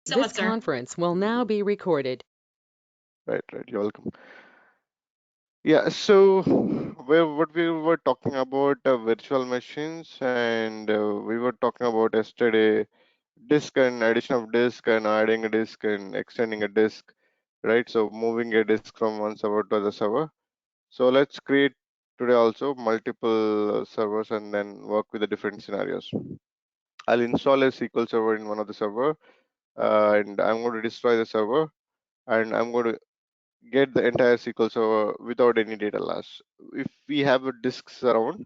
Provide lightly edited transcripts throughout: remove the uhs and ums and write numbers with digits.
so much, This sir. conference will now be recorded. Right, you're welcome. Yeah, so what we were talking about virtual machines, and we were talking about yesterday disk and addition of disk and adding a disk and extending a disk, right? So moving a disk from one server to the server. So let's create today also multiple servers and then work with the different scenarios. I'll install a SQL server in one of the server, and I'm going to destroy the server, and I'm going to get the entire SQL server without any data loss. If we have a disks around,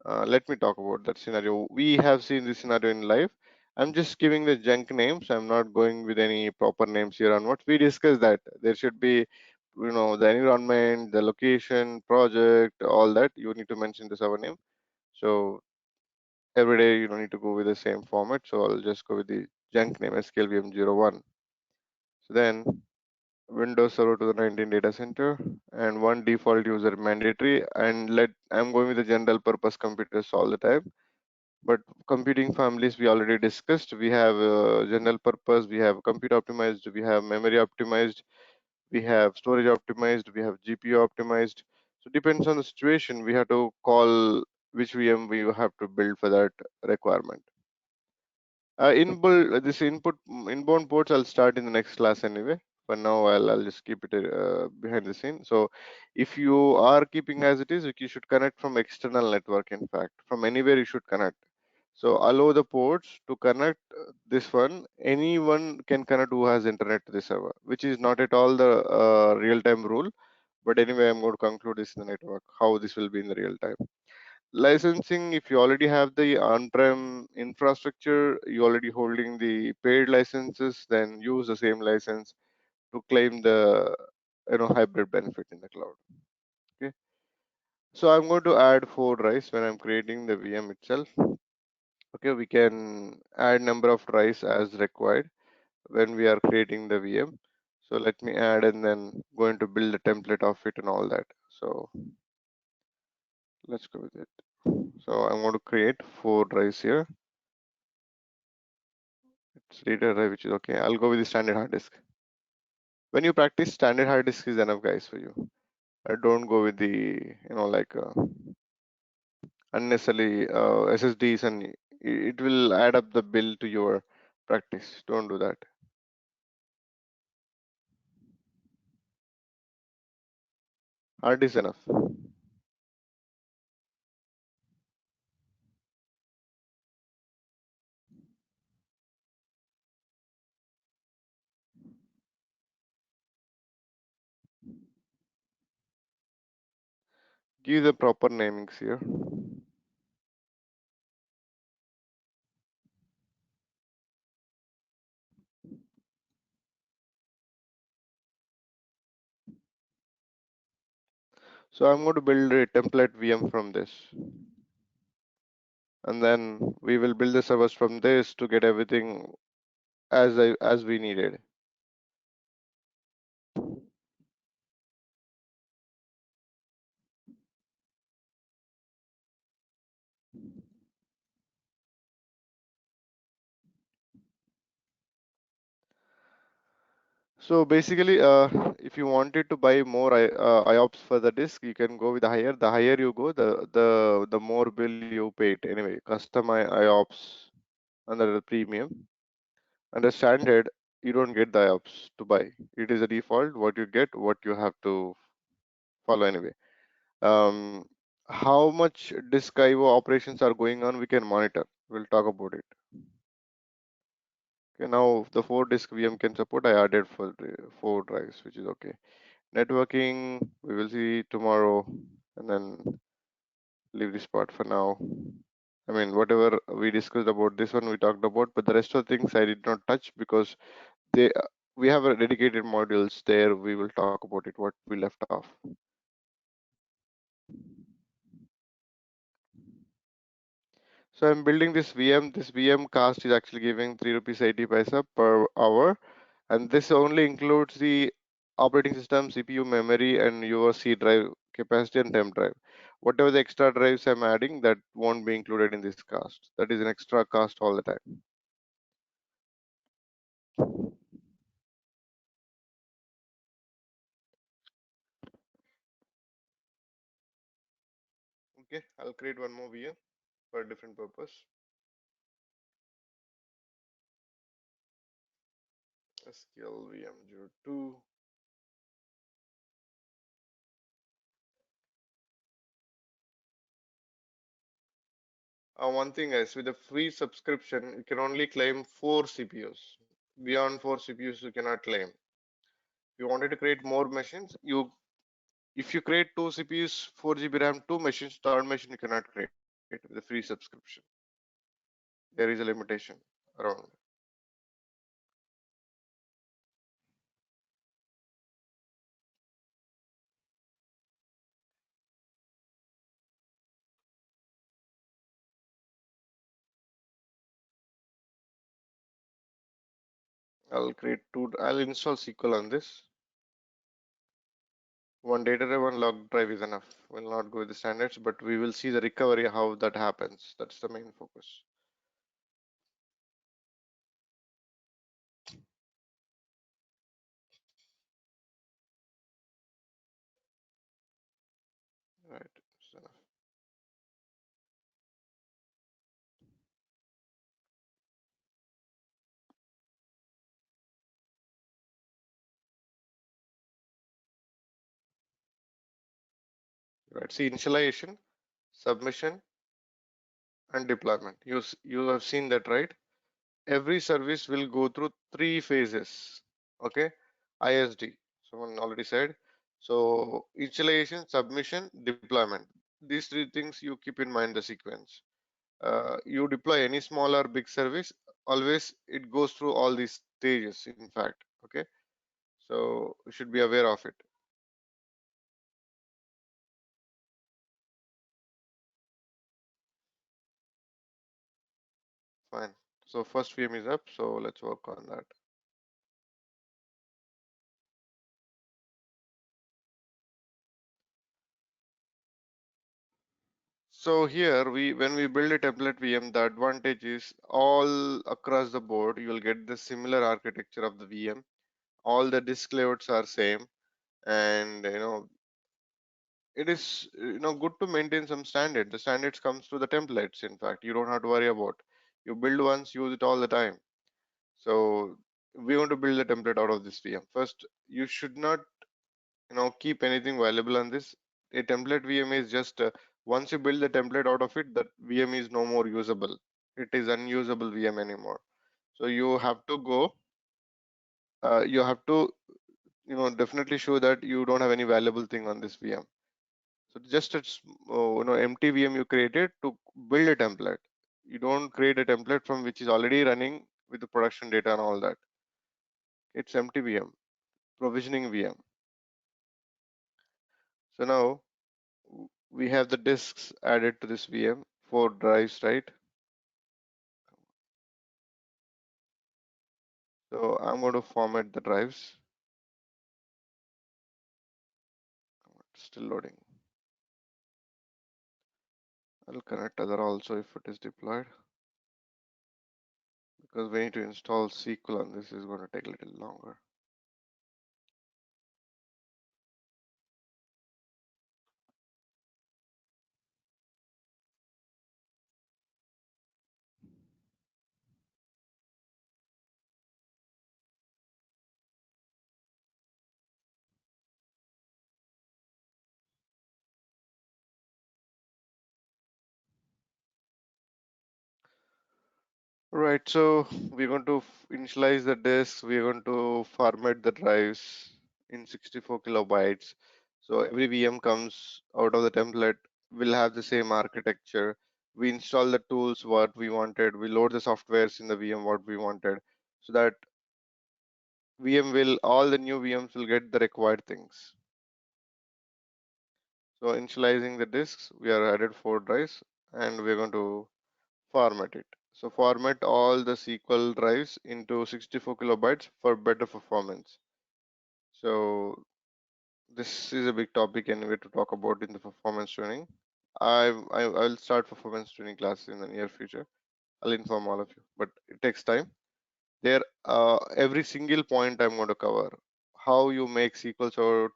let me talk about that scenario. We have seen this scenario in live. I'm just giving the junk names. I'm not going with any proper names here on what we discussed that there should be, the environment, the location, project, all that. You need to mention the server name. So every day you don't need to go with the same format. So I'll just go with the junk name SQLVM01. So then Windows Server 2019 data center and one default user mandatory, and I'm going with the general purpose computers all the time. But computing families we already discussed. We have general purpose, we have compute optimized, we have memory optimized, we have storage optimized, we have GPU optimized. So depends on the situation, we have to call which VM we have to build for that requirement. This inbound ports I'll start in the next class anyway. For now, I'll just keep it behind the scene. So if you are keeping as it is, you should connect from external network. In fact, from anywhere you should connect. So allow the ports to connect this one. Anyone can connect who has internet to the server, which is not at all the real-time rule. But anyway, I'm going to conclude this in the network, how this will be in the real time. Licensing, if you already have the on-prem infrastructure, you already holding the paid licenses, then use the same license to claim the hybrid benefit in the cloud. Okay, so I'm going to add 4 drives when I'm creating the VM itself. Okay, we can add number of drives as required when we are creating the VM. So let me add and then going to build the template of it and all that. So let's go with it. So I'm going to create 4 drives here. It's data drive, which is okay. I'll go with the standard hard disk. When you practice, standard hard disk is enough, guys, for you. Don't go with the, unnecessarily SSDs, and it will add up the bill to your practice. Don't do that. Hard disk enough. Give the proper namings here. So I'm going to build a template VM from this, and then we will build the servers from this to get everything as we needed. So basically, if you wanted to buy more IOPS for the disk, you can go with the higher. The higher you go, the more bill you pay it. Anyway, custom IOPS under the premium. Under standard, you don't get the IOPS to buy. It is a default. What you get, what you have to follow anyway. Um, how much disk IO operations are going on, we can monitor. We'll talk about it. Okay, now the 4 disk VM can support. I added for 4 drives, which is okay. Networking, we will see tomorrow, and then leave this part for now. I mean, whatever we discussed about this one, we talked about, but the rest of the things I did not touch because they we have a dedicated modules there. We will talk about it, what we left off. So I'm building this VM. This VM cost is actually giving 3 rupees 80 paisa per hour, and this only includes the operating system, CPU, memory, and your C drive capacity and temp drive. Whatever the extra drives I'm adding, that won't be included in this cost. That is an extra cost all the time. Okay, I'll create one more VM for a different purpose. SQL VM 02. One thing is, with a free subscription, you can only claim 4 CPUs. Beyond 4 CPUs, you cannot claim. If you wanted to create more machines, if you create 2 CPUs, 4 GB RAM, 2 machines, third machine you cannot create with a free subscription. There is a limitation around. I'll install SQL on this. One data drive, one log drive is enough. We'll not go with the standards, but we will see the recovery, how that happens. That's the main focus. Right. So, right. See, initialization, submission, and deployment. You have seen that, right? Every service will go through 3 phases. Okay. ISD. Someone already said. So initialization, submission, deployment. These 3 things you keep in mind the sequence. You deploy any small or big service, always it goes through all these stages, in fact. Okay. So you should be aware of it. Fine. So first VM is up. So let's work on that. So here when we build a template VM, the advantage is all across the board, you will get the similar architecture of the VM. All the disk layouts are same, and it is good to maintain some standard. The standards comes to the templates. In fact, you don't have to worry about. You build once, use it all the time. So we want to build a template out of this VM. First, you should not keep anything valuable on this. A template VM is just once you build the template out of it, that VM is no more usable. It is unusable VM anymore. So you have to go. You have to definitely show that you don't have any valuable thing on this VM. So just empty VM you created to build a template. You don't create a template from which is already running with the production data and all that. It's empty VM, provisioning VM. So now we have the disks added to this VM, 4 drives, right? So I'm going to format the drives. Still loading. I'll connect other also if it is deployed, because we need to install SQL and this is going to take a little longer. Right, so we're going to initialize the disks. We're going to format the drives in 64 kilobytes. So every VM comes out of the template will have the same architecture. We install the tools what we wanted. We load the softwares in the VM what we wanted, so that all the new VMs will get the required things. So initializing the disks, we are added 4 drives and we're going to format it. So format all the SQL drives into 64 kilobytes for better performance. So this is a big topic anyway to talk about in the performance tuning. I'll start performance tuning class in the near future. I'll inform all of you, but it takes time. there every single point I'm going to cover. How you make SQL Server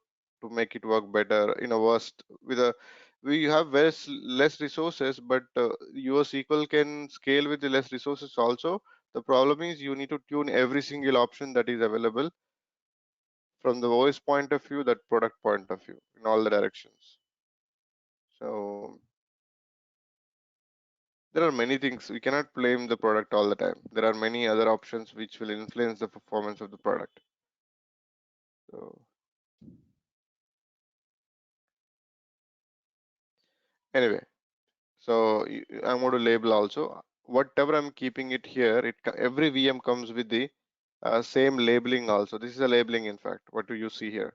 to make it work better in a worst with a we have less resources, but your SQL can scale with the less resources also. The problem is you need to tune every single option that is available from the OS point of view, that product point of view, in all the directions. So there are many things. We cannot blame the product all the time. There are many other options which will influence the performance of the product. So anyway, so I'm going to label also. Whatever I'm keeping it here, every VM comes with the same labeling also. This is a labeling, in fact. What do you see here?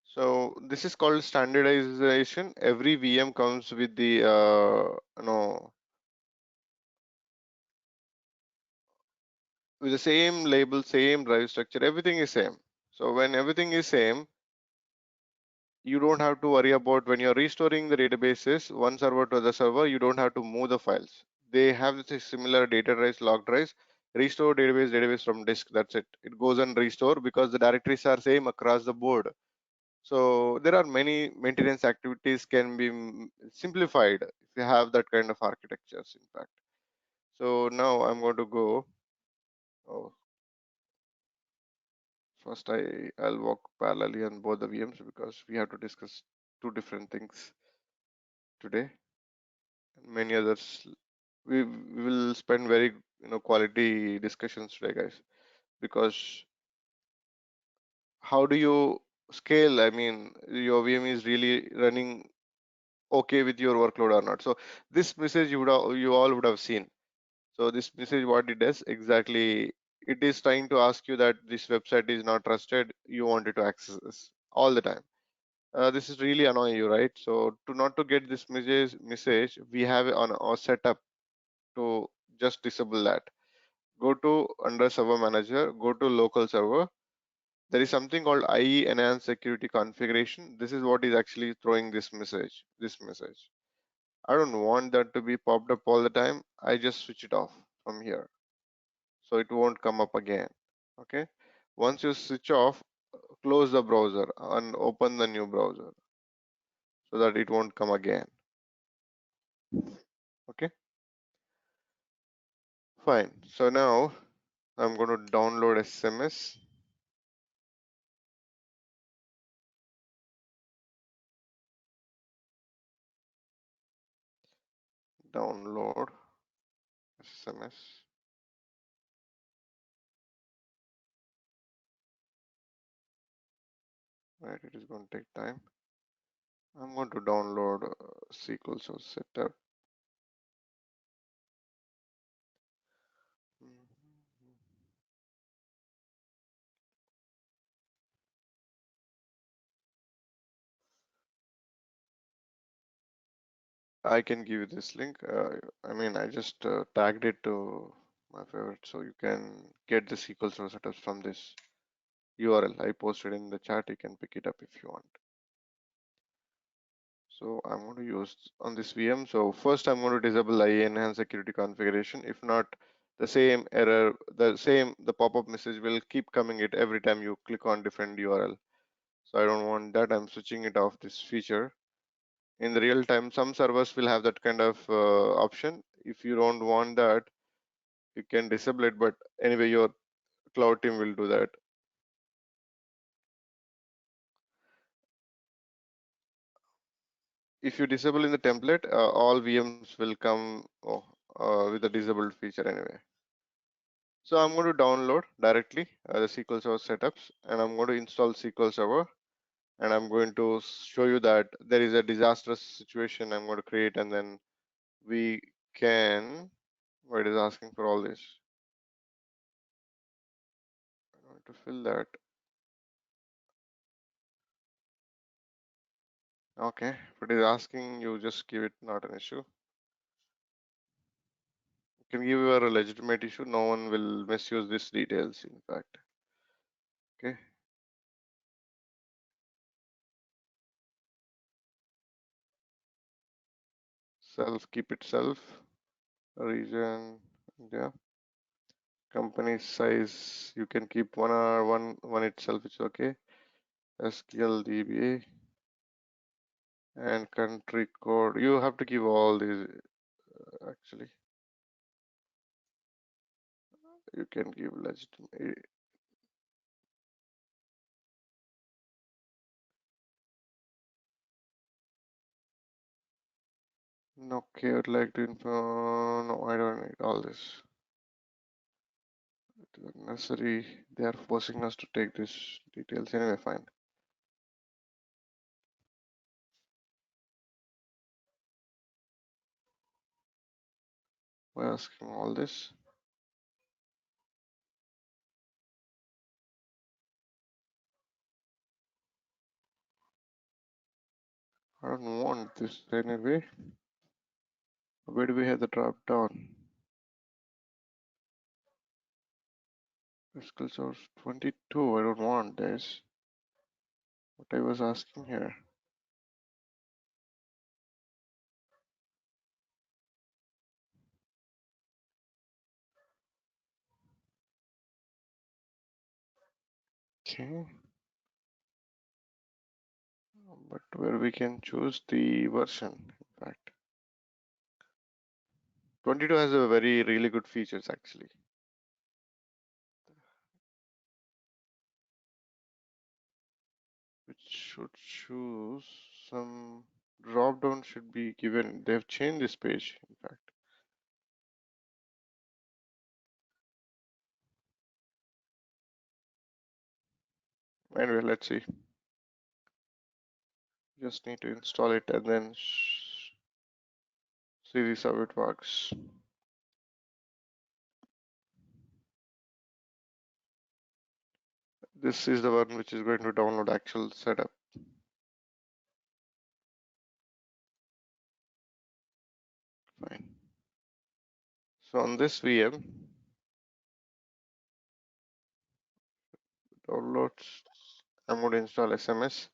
So this is called standardization. Every VM comes with the with the same label, same drive structure. Everything is same. So when everything is same, you don't have to worry about when you're restoring the databases one server to the server. You don't have to move the files. They have this similar data drives, log drives. Restore database from disk. That's it. It goes and restore because the directories are same across the board. So there are many maintenance activities can be simplified if you have that kind of architectures, in fact. So now I'm going to go. Oh, first I'll walk parallelly on both the VMs because we have to discuss two different things today. Many others. We will spend very quality discussions today, guys. Because how do you scale? I mean, your VM is really running okay with your workload or not. So this message you all would have seen. So this message, what it does exactly, it is trying to ask you that this website is not trusted. You wanted to access this all the time. This is really annoying you, right? So to not to get this message, we have on our setup to just disable that. Go to under server manager, go to local server. There is something called IE enhanced security configuration. This is what is actually throwing this message. I don't want that to be popped up all the time. I just switch it off from here so it won't come up again. Okay. Once you switch off, close the browser and open the new browser so that it won't come again. Okay. Fine. So now I'm going to download SMS. Download SMS. Right. It is going to take time. I'm going to download SQL Source Setup. I can give you this link. I mean, I just tagged it to my favorite, so you can get the SQL Server setups from this URL. I posted in the chat. You can pick it up if you want. So I'm going to use on this VM. So first, I'm going to disable the enhanced security configuration. If not, the same error, the pop-up message will keep coming it every time you click on different URL. So I don't want that. I'm switching it off this feature. In the real time, some servers will have that kind of option. If you don't want that, you can disable it, but anyway your cloud team will do that. If you disable in the template, all VMs will come with a disabled feature anyway. So I'm going to download directly the SQL Server setups, and I'm going to install SQL Server, and I'm going to show you that there is a disastrous situation I'm going to create, and then we can, what is asking for all this? I'm going to fill that. Okay, if it is asking, you just give it, not an issue. You can give your legitimate issue. No one will misuse these details, in fact. Okay. Self, keep it self. Region, yeah. Company size, you can keep one or one itself, it's okay. SQL DBA and country code. You have to give all these actually. You can give legitimate. Okay, I would like to info. No, I don't need all this. It is unnecessary. They are forcing us to take these details anyway. Fine. We're asking all this. I don't want this anyway. Where do we have the drop down? SQL source 22. I don't want this. What I was asking here. Okay, but where we can choose the version. In fact, 22 has a very really good features actually. Which should choose some drop down should be given. They've changed this page. In fact, anyway, let's see. Just need to install it and then see this how it works. This is the one which is going to download actual setup. Fine. So on this VM, downloads, I'm going to install SMS.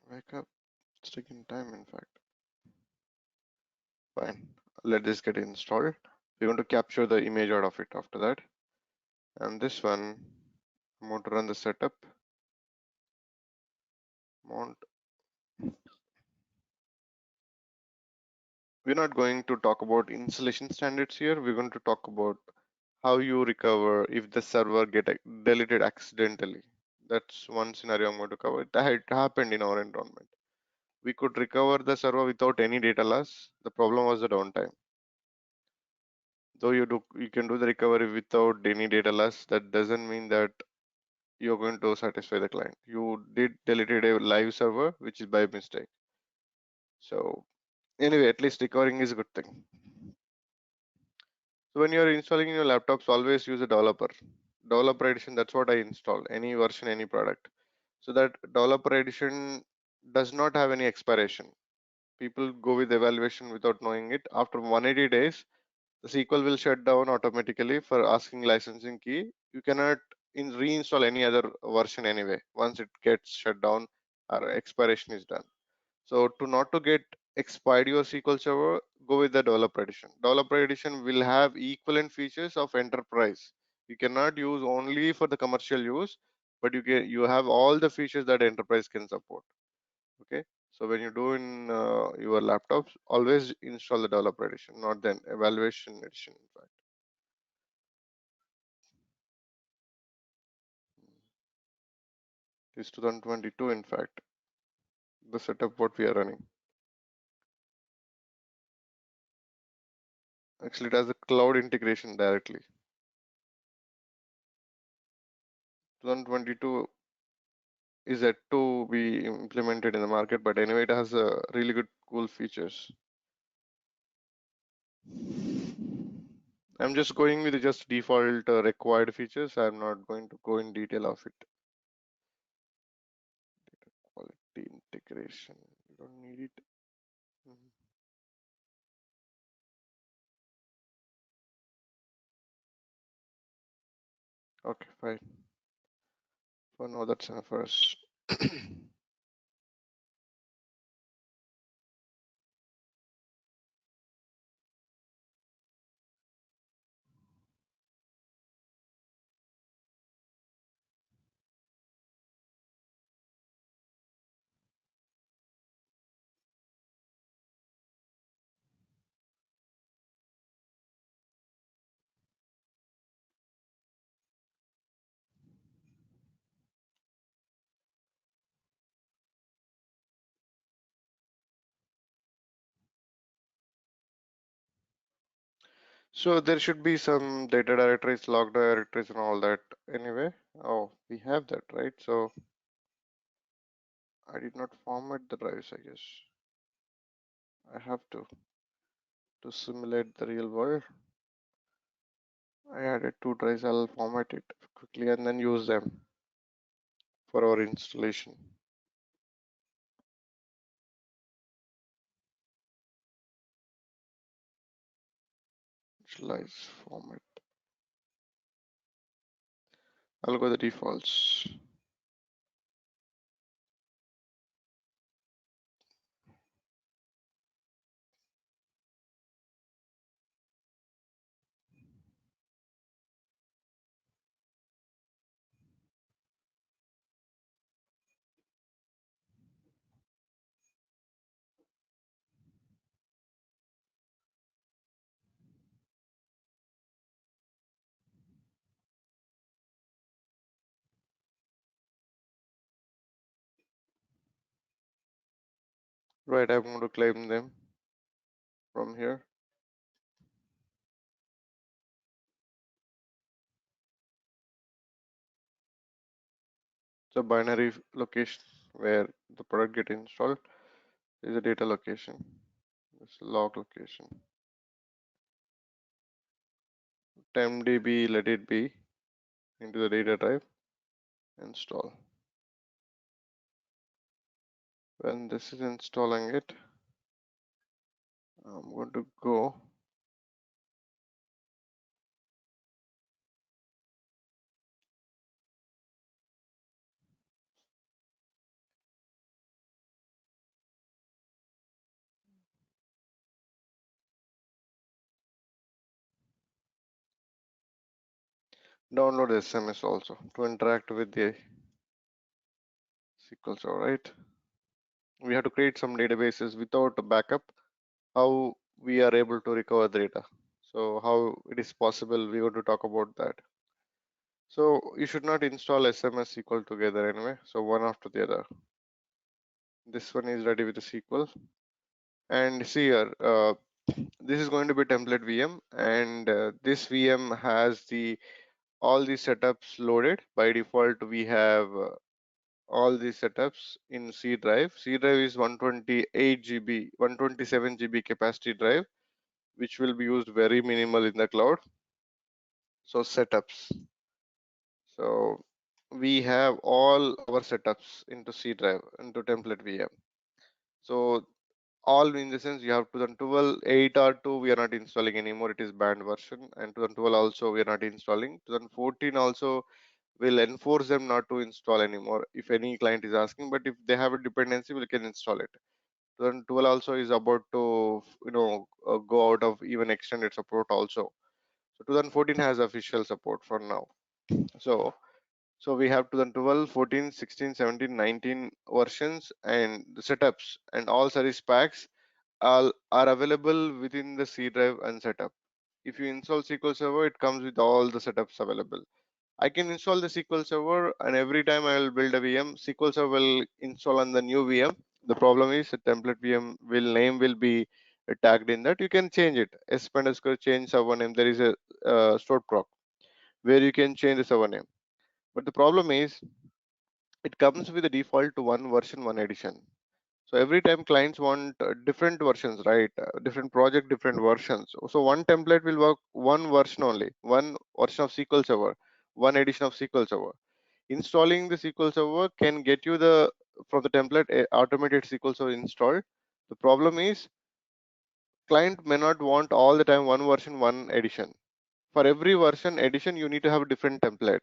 Wake up. It's taking time, in fact. Fine. Let this get installed. We're going to capture the image out of it after that. And this one, I'm going to run the setup. Mount. We're not going to talk about installation standards here. We're going to talk about how you recover if the server get deleted accidentally. That's one scenario I'm going to cover. It happened in our environment. We could recover the server without any data loss. The problem was the downtime. Though you can do the recovery without any data loss, that doesn't mean that you're going to satisfy the client. You did deleted a live server, which is by mistake. So anyway, at least recovering is a good thing. So when you're installing your laptops, always use a developer edition. That's what I install, any version, any product. So that developer edition does not have any expiration. People go with evaluation without knowing it. After 180 days, the SQL will shut down automatically for asking licensing key. You cannot reinstall any other version anyway. Once it gets shut down, or expiration is done. So to not to get expired your SQL Server, go with the developer edition. Developer edition will have equivalent features of enterprise. You cannot use only for the commercial use, but you have all the features that enterprise can support. Okay. So when you do in your laptops, always install the developer edition, not the evaluation edition. In fact, this 2022. In fact, the setup what we are running. Actually, it has a cloud integration directly. 2022 is yet to be implemented in the market, but anyway, it has really good, cool features. I'm just going with the just default required features. I'm not going to go in detail of it. installation. You don't need it. Mhm. Okay, fine. For now, that's enough for us. So there should be some data directories, log directories, and all that anyway. Oh, we have that, right? So I did not format the drives, I guess. I have to simulate the real world. I added two drives. I'll format it quickly and then use them for our installation. Initialize format. I'll go the defaults. Right, I'm going to claim them from here. The binary location where the product get installed is a data location. This log location. temp.db, let it be into the data drive. Install. When this is installing it, I'm going to go download SMS also to interact with the SQL Server, right? We have to create some databases without a backup. How we are able to recover the data. So how it is possible, we're going to talk about that. So you should not install SMS SQL together anyway. So one after the other. This one is ready with the SQL. And see here, this is going to be template VM, and this VM has the all the setups loaded. By default, we have all the setups in C drive. C drive is 128 GB, 127 GB capacity drive, which will be used very minimal in the cloud. So setups. So we have all our setups into C drive, into template VM. So all in the sense you have 2012 8R2 we are not installing anymore, it is banned version, and 2012 also we are not installing. 2014 also will enforce them not to install anymore if any client is asking, but if they have a dependency we can install it. 2012 also is about to go out of even extended support also. So 2014 has official support for now. So we have 2012, 14, 16, 17, 19 versions, and the setups and all service packs are available within the C drive and setup. If you install SQL Server, it comes with all the setups available. I can install the SQL Server, and every time I will build a VM, SQL Server will install on the new VM. The problem is the template VM name will be tagged in that. You can change it. S_ change server name. There is a stored proc where you can change the server name. But the problem is it comes with the default to one version, one edition. So every time clients want different versions, right? Different project, different versions. So one template will work one version only, one version of SQL Server, one edition of SQL Server. Installing the SQL Server can get you the from the template, automated SQL server installed. The problem is client may not want all the time one version, one edition. For every version edition, you need to have a different template.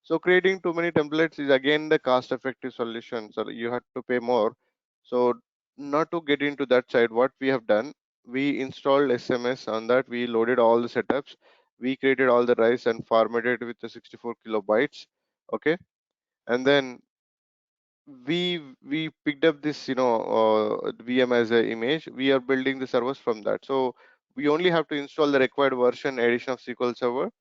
So creating too many templates is again the cost effective solution. So you have to pay more. So not to get into that side, what we have done, we installed SMS on that. We loaded all the setups. We created all the drives and formatted with the 64 kilobytes. Okay. And then we picked up this VM as a image. We are building the servers from that. So we only have to install the required version edition of SQL Server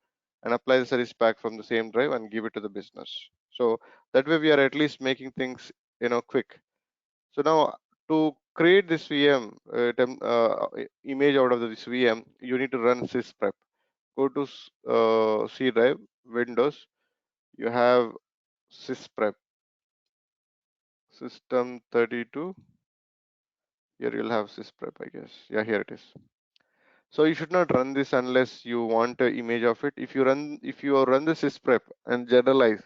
and apply the service pack from the same drive and give it to the business. So that way we are at least making things quick. So now to create this VM image out of this VM, you need to run sysprep. Go to C drive, Windows. You have sysprep system 32. Here you'll have sysprep, I guess. Yeah, here it is. So you should not run this unless you want an image of it. If you run the sysprep and generalize,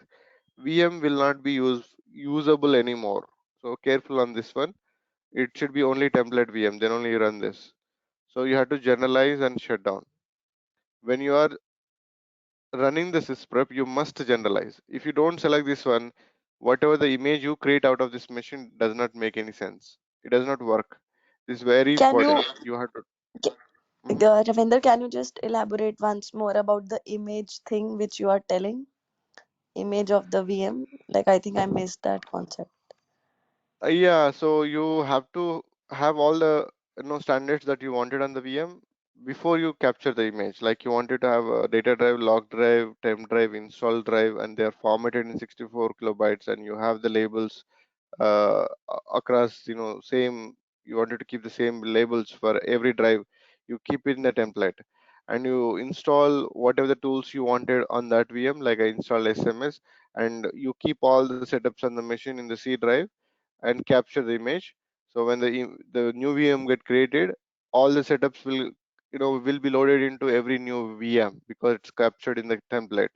VM will not be usable anymore. So careful on this one. It should be only template VM, then only you run this. So you have to generalize and shut down. When you are running the sysprep, you must generalize. If you don't select this one, whatever the image you create out of this machine does not make any sense. It does not work. This is very Can you, important. You have to. Mhm. Ravinder, can you just elaborate once more about the image thing which you are telling? Image of the VM? Like, I think I missed that concept. Yeah, so you have to have all the standards that you wanted on the VM before you capture the image. Like you wanted to have a data drive, log drive, temp drive, install drive, and they are formatted in 64 kilobytes, and you have the labels across. Same. You wanted to keep the same labels for every drive. You keep it in the template, and you install whatever the tools you wanted on that VM. Like I installed SMS, and you keep all the setups on the machine in the C drive and capture the image. So when the new VM get created, all the setups will be loaded into every new VM because it's captured in the template.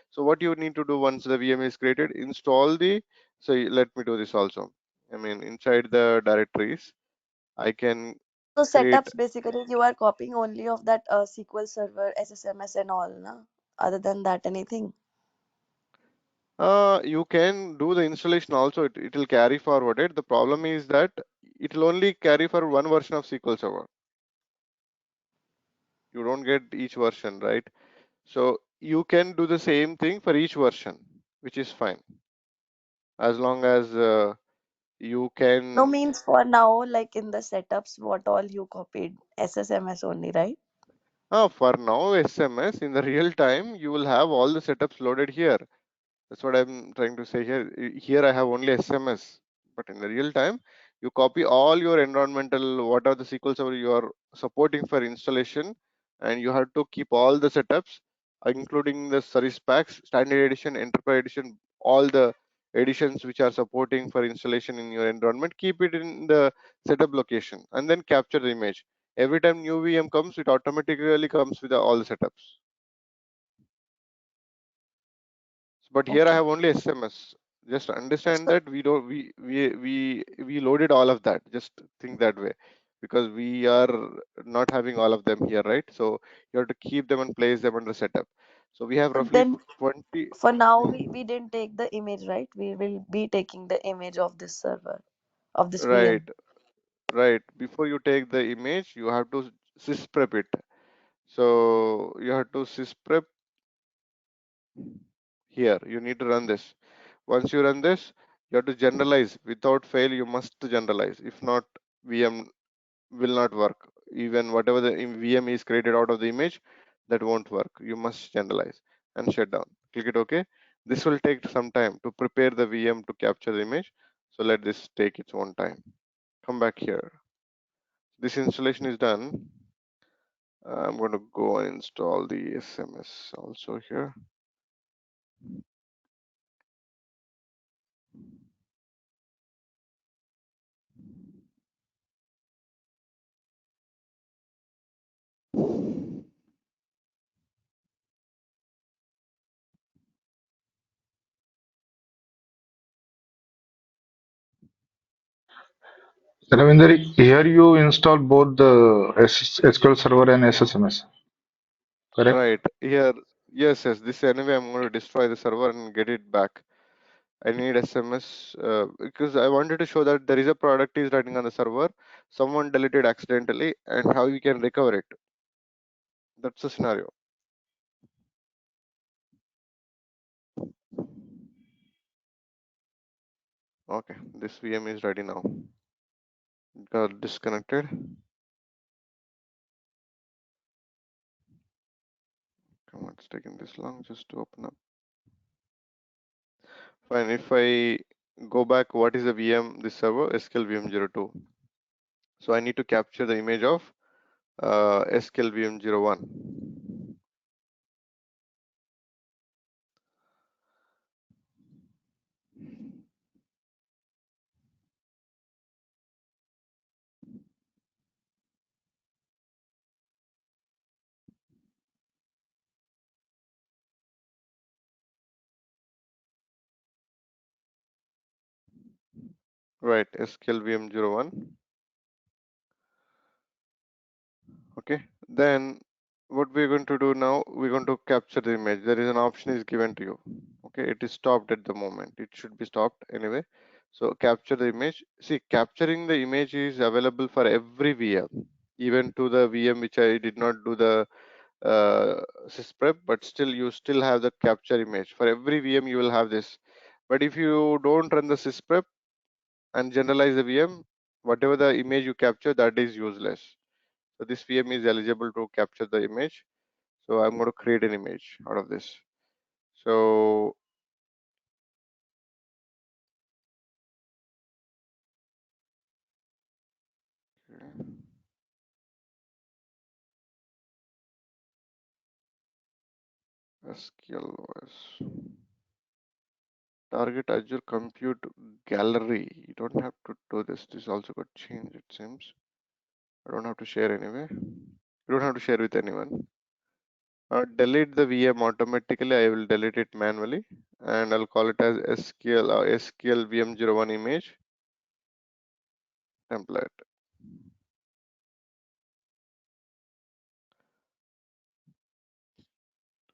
So what you need to do once the VM is created, install the. So let me do this also. I mean, inside the directories, I can So create. setups basically you are copying only of that SQL Server, SSMS and all, na? Other than that, anything? You can do the installation also. It will carry forwarded. The problem is that it will only carry for one version of SQL Server. You don't get each version, right? So you can do the same thing for each version, which is fine as long as you No, can. means for now, like in the setups, what all you copied? SSMS only, right? For now, SMS in the real time, you will have all the setups loaded here. That's what I'm trying to say here. Here I have only SMS, but in the real time, you copy all your environmental, what are the SQL Server you are supporting for installation, and you have to keep all the setups, including the service packs, standard edition, enterprise edition, all the editions which are supporting for installation in your environment. Keep it in the setup location, and then capture the image. Every time new VM comes, it automatically comes with all the setups. But here I Okay. have only SMS. Just understand So, that we don't we loaded all of that. Just think that way, because we are not having all of them here, right? So you have to keep them and place them under setup. So we have but roughly then 20. for now, we didn't take the image, right? We will be taking the image of this server, of this Right, VM. right. Before you take the image, you have to sysprep it. So you have to sysprep here. You need to run this. Once you run this, you have to generalize. Without fail, you must generalize. If not, VM will not work. Even whatever the VM is created out of the image, that won't work. You must generalize and shut down. Click it OK. This will take some time to prepare the VM to capture the image. So let this take its own time. Come back here. This installation is done. I'm going to go and install the SMS also here. Ravinder, here you install both the SQL Server and SSMS, correct? Right here, yes, yes. This anyway, I'm going to destroy the server and get it back. I need SMS because I wanted to show that there is a product is running on the server. Someone deleted accidentally, and how you can recover it. That's the scenario. Okay, this VM is ready now. Got disconnected. Come on, it's taking this long just to open up. Fine. If I go back, what is the VM? This server SQL VM02. So I need to capture the image of SQL VM01. Right, SQL VM01. Okay, then what we're going to do now, we're going to capture the image. There is an option is given to you. Okay, it is stopped at the moment. It should be stopped anyway. So capture the image. See, capturing the image is available for every VM, even to the VM which I did not do the sysprep, but still you still have the capture image. For every VM you will have this. But if you don't run the sysprep and generalize the VM, whatever the image you capture, that is useless. So this VM is eligible to capture the image. So I'm going to create an image out of this. So SQL OS. Target Azure Compute Gallery. You don't have to do this. This also got changed, it seems. I don't have to share anyway. You don't have to share with anyone. Delete the VM automatically. I will delete it manually, and I'll call it as SQL VM01 image template.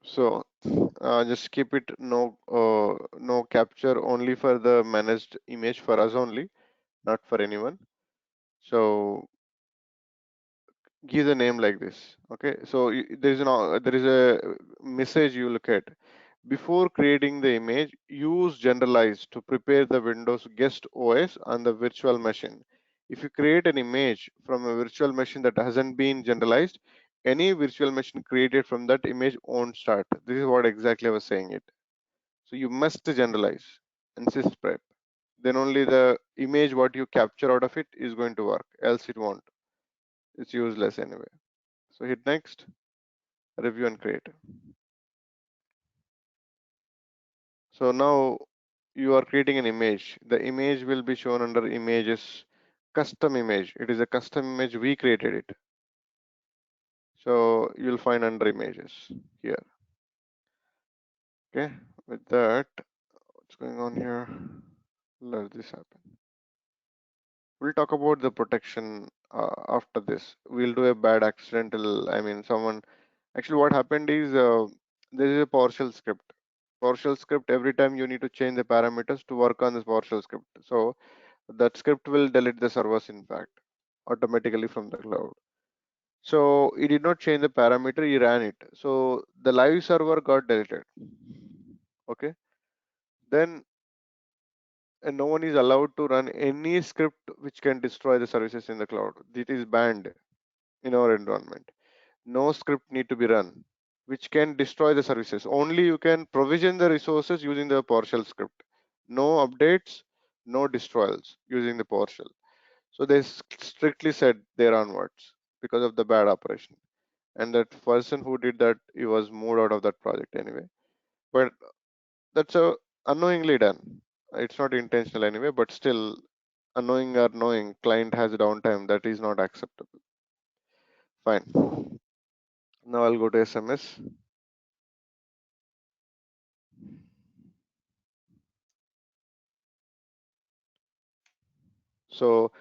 So just keep it no capture only for the managed image for us only, not for anyone. So give the name like this. Okay, so there is a message you look at before creating the image. Use generalize to prepare the Windows guest OS on the virtual machine. If you create an image from a virtual machine that hasn't been generalized, any virtual machine created from that image won't start. This is what exactly I was saying it. So you must generalize and sysprep. Then only the image what you capture out of it is going to work. Else it won't. It's useless anyway. So hit next, review and create. So now you are creating an image. The image will be shown under images, custom image. It is a custom image. We created it. So you'll find under images here. Okay. With that, what's going on here? Let this happen. We'll talk about the protection after this. We'll do a bad accidental. I mean, someone actually what happened is there is a PowerShell script. PowerShell script, every time you need to change the parameters to work on this PowerShell script. So that script will delete the servers in fact automatically from the cloud. So he did not change the parameter, he ran it. So the live server got deleted. Okay. Then no one is allowed to run any script which can destroy the services in the cloud. It is banned in our environment. No script need to be run which can destroy the services. Only you can provision the resources using the PowerShell script. No updates, no destroyals using the PowerShell. So they strictly said there onwards because of the bad operation. And that person who did that, he was moved out of that project anyway. But that's unknowingly done. It's not intentional anyway, but still annoying or knowing client has downtime, that is not acceptable. Fine. Now I'll go to SMS. So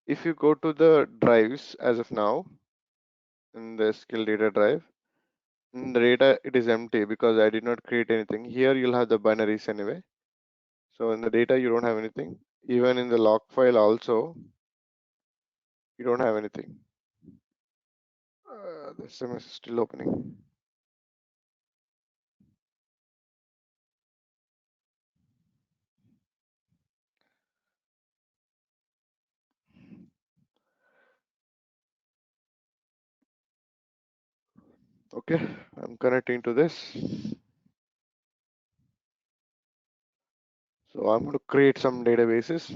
if you go to the drives as of now in the skill data drive, in the data it is empty because I did not create anything. Here you'll have the binaries anyway. So in the data you don't have anything. Even in the log file also you don't have anything. The SMS is still opening. Okay, I'm connecting to this. So I'm going to create some databases.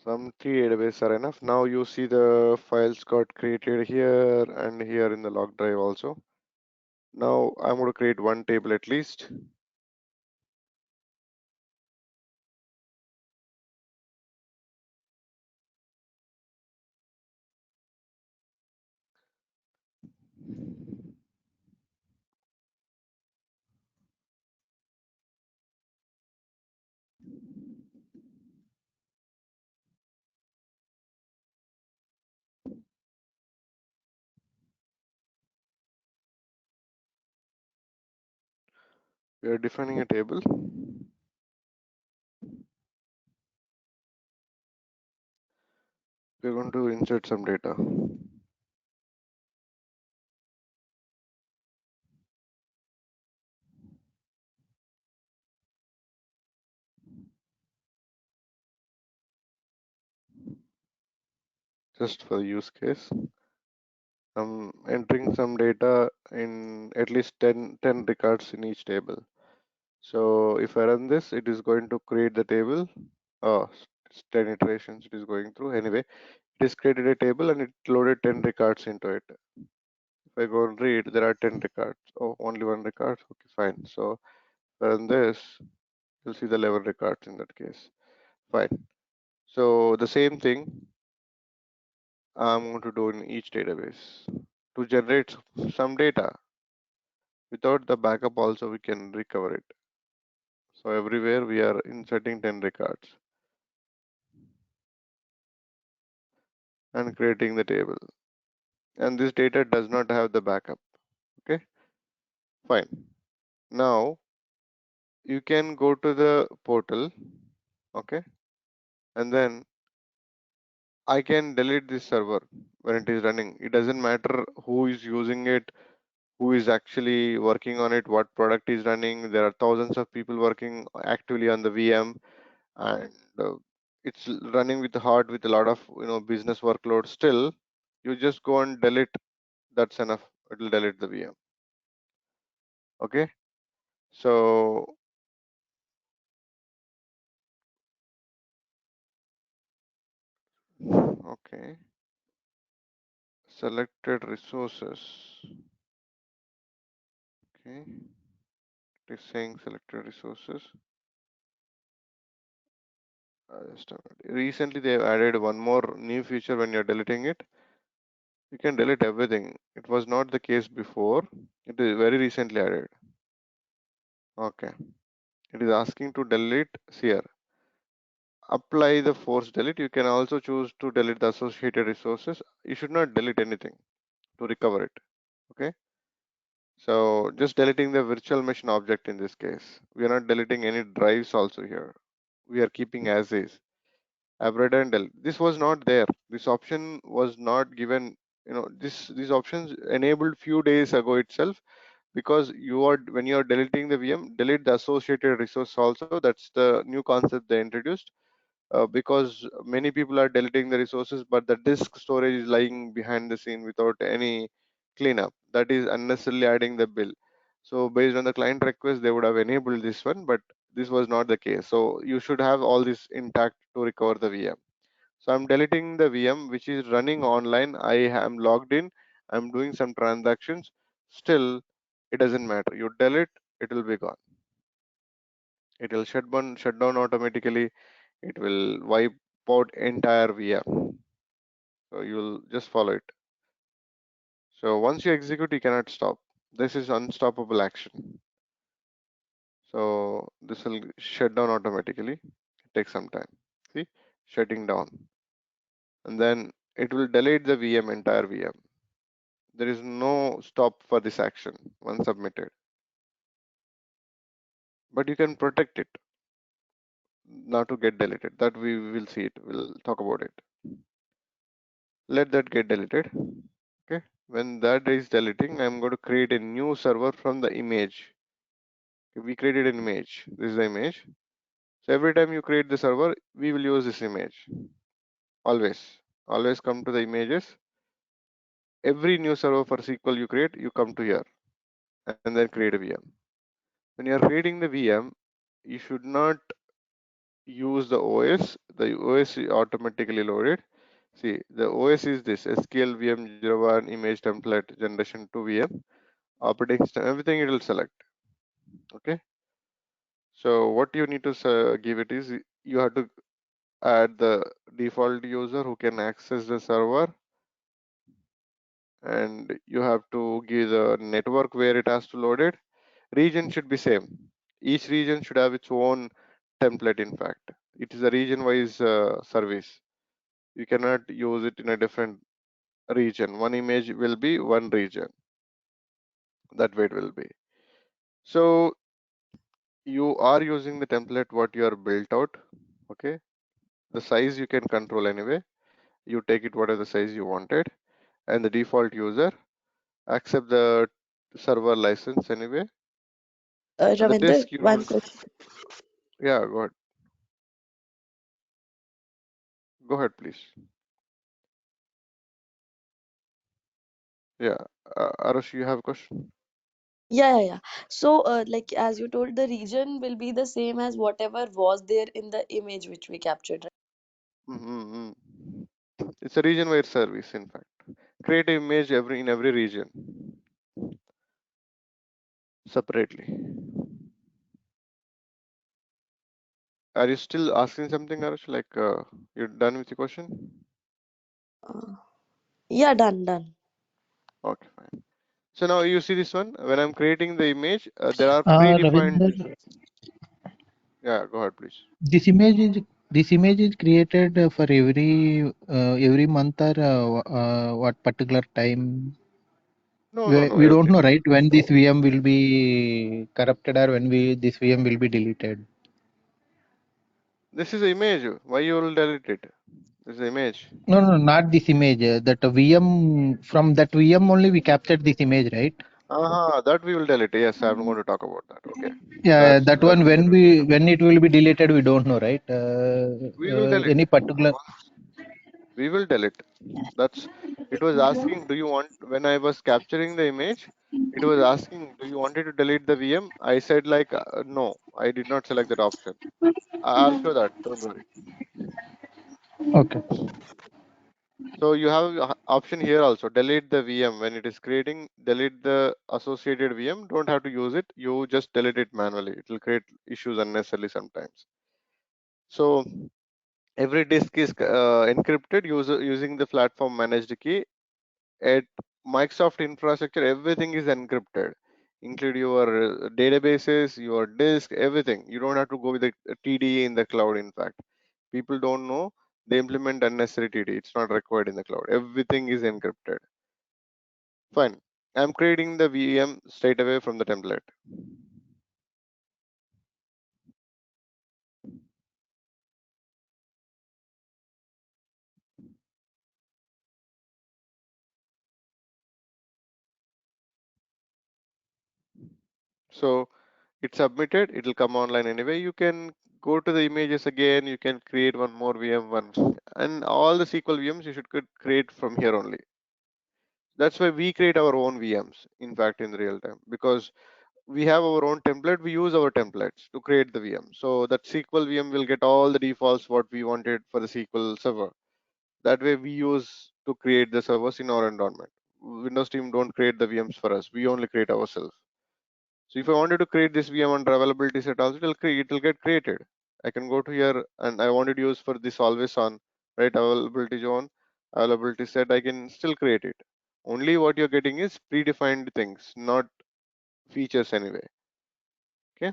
Some three databases are enough. Now you see the files got created here and here in the log drive also. Now I'm going to create one table at least. We are defining a table. We're going to insert some data. Just for the use case. I'm entering some data in at least 10 records in each table. So if I run this, it is going to create the table. Oh, it's 10 iterations it is going through. Anyway, it has created a table and it loaded 10 records into it. If I go and read, there are 10 records. Oh, only one record. Okay, fine. So if I run this, you'll see the 11 records in that case. Fine. So the same thing I'm going to do in each database to generate some data. Without the backup also we can recover it. So everywhere we are inserting 10 records and creating the table. And this data does not have the backup. Okay, fine. Now you can go to the portal. Okay, and then I can delete this server when it is running. It doesn't matter who is using it, who is actually working on it, what product is running. There are thousands of people working actively on the VM, and it's running with hard with a lot of business workload. Still, you just go and delete. That's enough. It will delete the VM. Okay, so okay, selected resources. Okay, it is saying selected resources. Just a minute. Recently, they have added one more new feature when you're deleting it. You can delete everything. It was not the case before. It is very recently added. Okay. It is asking to delete here. Apply the force delete. You can also choose to delete the associated resources. You should not delete anything to recover it. Okay. So just deleting the virtual machine object in this case. We are not deleting any drives also here. We are keeping as is. Abradandle. This was not there. This option was not given. These options enabled few days ago itself, because you are when you are deleting the VM, delete the associated resource also. That's the new concept they introduced. Because many people are deleting the resources, but the disk storage is lying behind the scene without any cleanup. That is unnecessarily adding the bill. So based on the client request, they would have enabled this one, but this was not the case. So you should have all this intact to recover the VM. So I'm deleting the VM which is running online. I am logged in. I'm doing some transactions. Still, it doesn't matter. You delete, it will be gone. It will shut down automatically. It will wipe out entire VM. So you'll just follow it. So once you execute, you cannot stop. This is unstoppable action. So this will shut down automatically. It takes some time. See, shutting down. And then it will delete the VM, entire VM. There is no stop for this action once submitted. But you can protect it not to get deleted. That we will see it. We'll talk about it. Let that get deleted. Okay. When that is deleting, I'm going to create a new server from the image. We created an image. This is the image. So every time you create the server, we will use this image. Always come to the images. Every new server for SQL you create, you come to here and then create a VM. When you are creating the VM, you should not use the OS. The OS is automatically loaded. See, the OS is this SQL VM 01 image template generation 2 VM operating system. Everything it will select. Okay. So what you need to give it is you have to add the default user who can access the server, and you have to give the network where it has to load it. Region should be same. Each region should have its own template. In fact, it is a region wise service. You cannot use it in a different region. One image will be one region. That way it will be. So you are using the template what you are built out. Okay. The size you can control anyway. You take it whatever the size you wanted, and the default user accept the server license anyway, and the Ravinder, disk you one will. question. Yeah, go ahead please. Yeah, Arash, you have a question? Yeah. So, like as you told, the region will be the same as whatever was there in the image which we captured, right? Mm-hmm. It's a region-wide service, in fact. Create an image in every region separately. Are you still asking something, Arash? Like you're done with your question? Uh, yeah, done. Okay, fine. So now you see this one. When I'm creating the image, there are predefined. Ravinder, Yeah, go ahead, please. this image is created for every month or what particular time? No, We, no. we don't know, right? When this VM will be corrupted or when this VM will be deleted. This is the image. Why you will delete it? This is the image. No, not this image. That VM, from that VM only we captured this image, right? That we will delete. Yes, I'm going to talk about that. Okay, Yeah, that that's one when it will be deleted, we don't know, right? we will delete. Any particular. We will delete. That's it was asking, do you want, when I was capturing the image, it was asking, do you wanted to delete the VM? I said like no, I did not select that option. I'll show that, don't worry. Okay. So you have option here also, delete the VM when it is creating, delete the associated VM. Don't have to use it, you just delete it manually. It will create issues unnecessarily sometimes. So every disk is encrypted using the platform managed key. At Microsoft infrastructure, everything is encrypted, include your databases, your disk, everything. You don't have to go with the TDA in the cloud. In fact, people don't know, they implement unnecessary TDA. It's not required in the cloud. Everything is encrypted. Fine. I'm creating the VM straight away from the template. So it's submitted. It'll come online anyway. You can go to the images again. You can create one more VM, and all the SQL VMs you should could create from here only. That's why we create our own VMs, in fact, in real time, because we have our own template. We use our templates to create the VM. So that SQL VM will get all the defaults what we wanted for the SQL server. That way we use to create the servers in our environment. Windows team don't create the VMs for us. We only create ourselves. So if I wanted to create this VM under availability set also, it will get created. I can go to here and I wanted to use for this always on, right, availability zone. availability set, I can still create it. Only what you're getting is predefined things, not features anyway. Okay,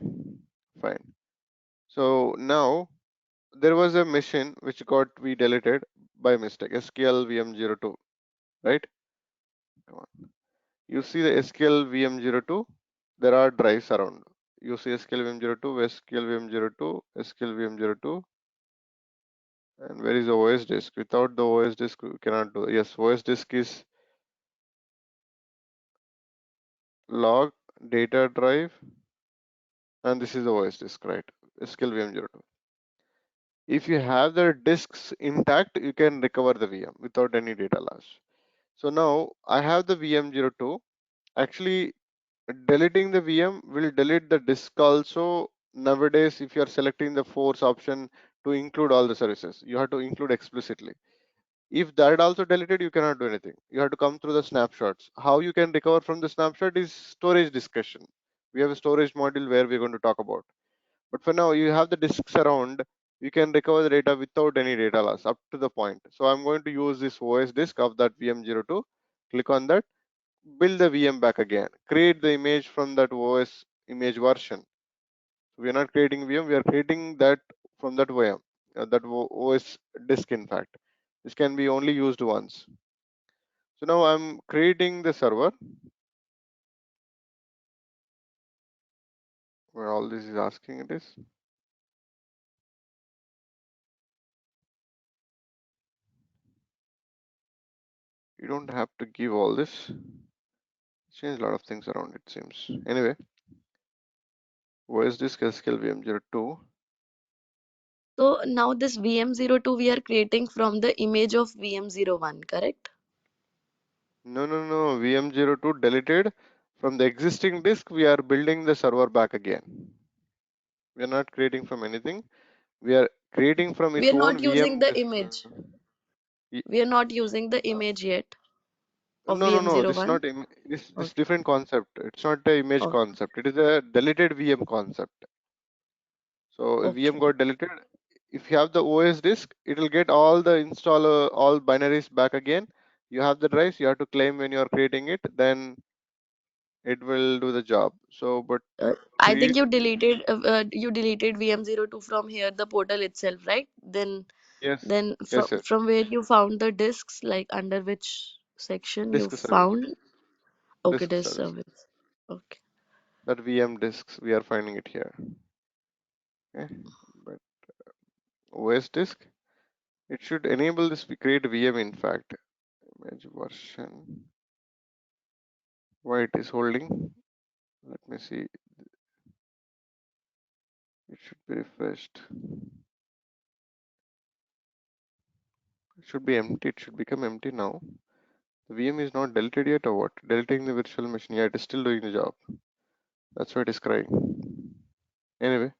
fine. So now there was a machine which got we deleted by mistake, SQL VM02, right? Come on. You see the SQL VM02, there are drives around. You see SQL VM02, SQL VM02, SQL VM02, and where is the OS disk? Without the OS disk, we cannot do. Yes, OS disk is log, data drive, and this is the OS disk, right? SQL VM02. If you have the disks intact, you can recover the VM without any data loss. So now I have the VM02. Actually, deleting the VM will delete the disk also. Nowadays, if you are selecting the force option to include all the services, you have to include explicitly. If that also deleted, you cannot do anything. You have to come through the snapshots. How you can recover from the snapshot is storage discussion. We have a storage module where we're going to talk about. But for now, you have the disks around. You can recover the data without any data loss up to the point. So I'm going to use this OS disk of that VM02. Click on that, build the VM back again, create the image from that OS image version. We are not creating VM, we are creating that from that VM, that OS disk in fact. This can be only used once. So now I'm creating the server where all this is asking it is. You don't have to give all this. Change a lot of things around it seems. Anyway, OS disk SQL VM02. So now this VM02 we are creating from the image of VM01, correct? No. VM02 deleted. From the existing disk, we are building the server back again. We are not creating from anything. We are creating from We its are not own using VM the disk. image. Y- We are not using the image yet of no. This is VM01. not this Okay. different concept. It's not the image Okay. concept. It is a deleted VM concept. So if VM Okay. got deleted, if you have the OS disk, it will get all the installer, all binaries back again. You have the drives. You have to claim when you are creating it. Then it will do the job. So, but I think create. you deleted VM02 from here, the portal itself, right? Then Yes, then yes, yes. from where you found the disks, like under which section you Disk service, found? Okay, disk disk service. service. Okay. That VM disks, we are finding it here. Okay, but OS disk, it should enable this create VM. In fact, image version. Why it is holding? Let me see. It should be refreshed. It should be empty. It should become empty now. The VM is not deleted yet, or what? Deleting the virtual machine. Yeah, it is still doing the job. That's why it is crying. Anyway,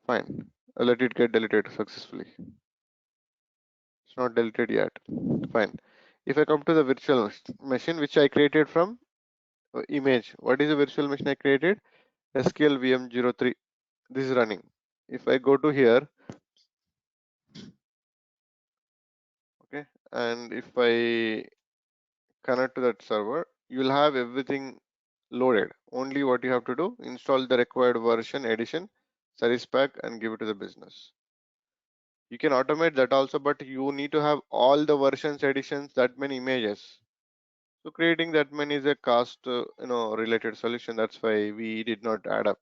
fine. I'll let it get deleted successfully. It's not deleted yet. Fine. If I come to the virtual machine which I created from image, what is the virtual machine I created? SQL VM03. This is running. If I go to here, okay, and if I connect to that server, you'll have everything loaded. Only what you have to do, install the required version, edition, service pack, and give it to the business. You can automate that also, but you need to have all the versions, editions, that many images. So creating that many is a cost, related solution. That's why we did not add up.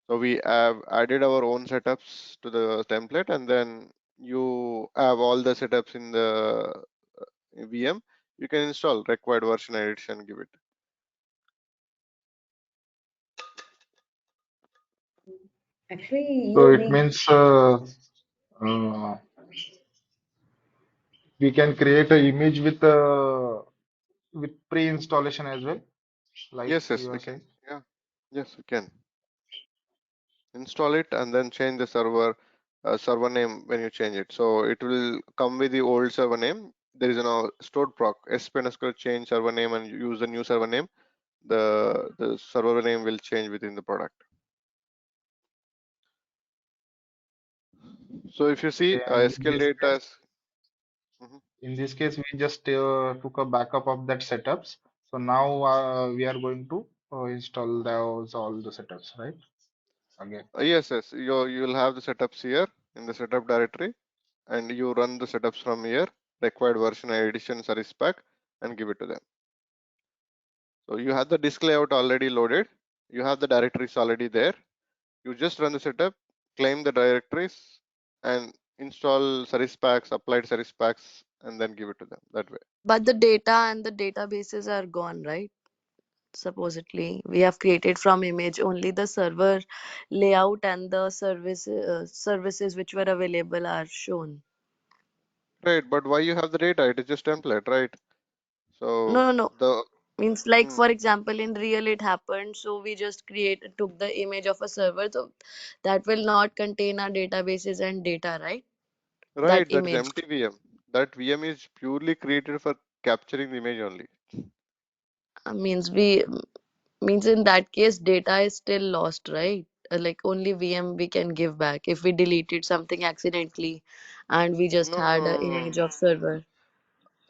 So we have added our own setups to the template, and then you have all the setups in the VM. You can install required version edition, give it. Actually, So you it need means uh, we can create an image with pre-installation as well, like Yes, you we are can. saying. Yeah, yes, we can install it and then change the server name when you change it. So it will come with the old server name. There is a stored proc sp change server name and use the new server name. The server name will change within the product. So if you see And SQL data, Mhm. in this case, we just took a backup of that setups. So now we are going to install those all the setups, right? Again. Yes, yes, you'll have the setups here in the setup directory, and you run the setups from here, required version edition service pack, and give it to them. So you have the disk layout already loaded. You have the directories already there. You just run the setup, claim the directories, and install service packs, applied service packs, and then give it to them that way. But the data and the databases are gone, right? Supposedly, we have created from image only the server layout and the services which were available are shown. Right, but why you have the data? It is just template, right? No, So no, no. the Means like mm, for example, in real it happened, so we just took the image of a server, so that will not contain our databases and data, right? That right, that is image. empty VM. That VM is purely created for capturing the image only. Means we means in that case data is still lost, right? Like only VM we can give back if we deleted something accidentally and we just No, no, had an no, no, image no. of server.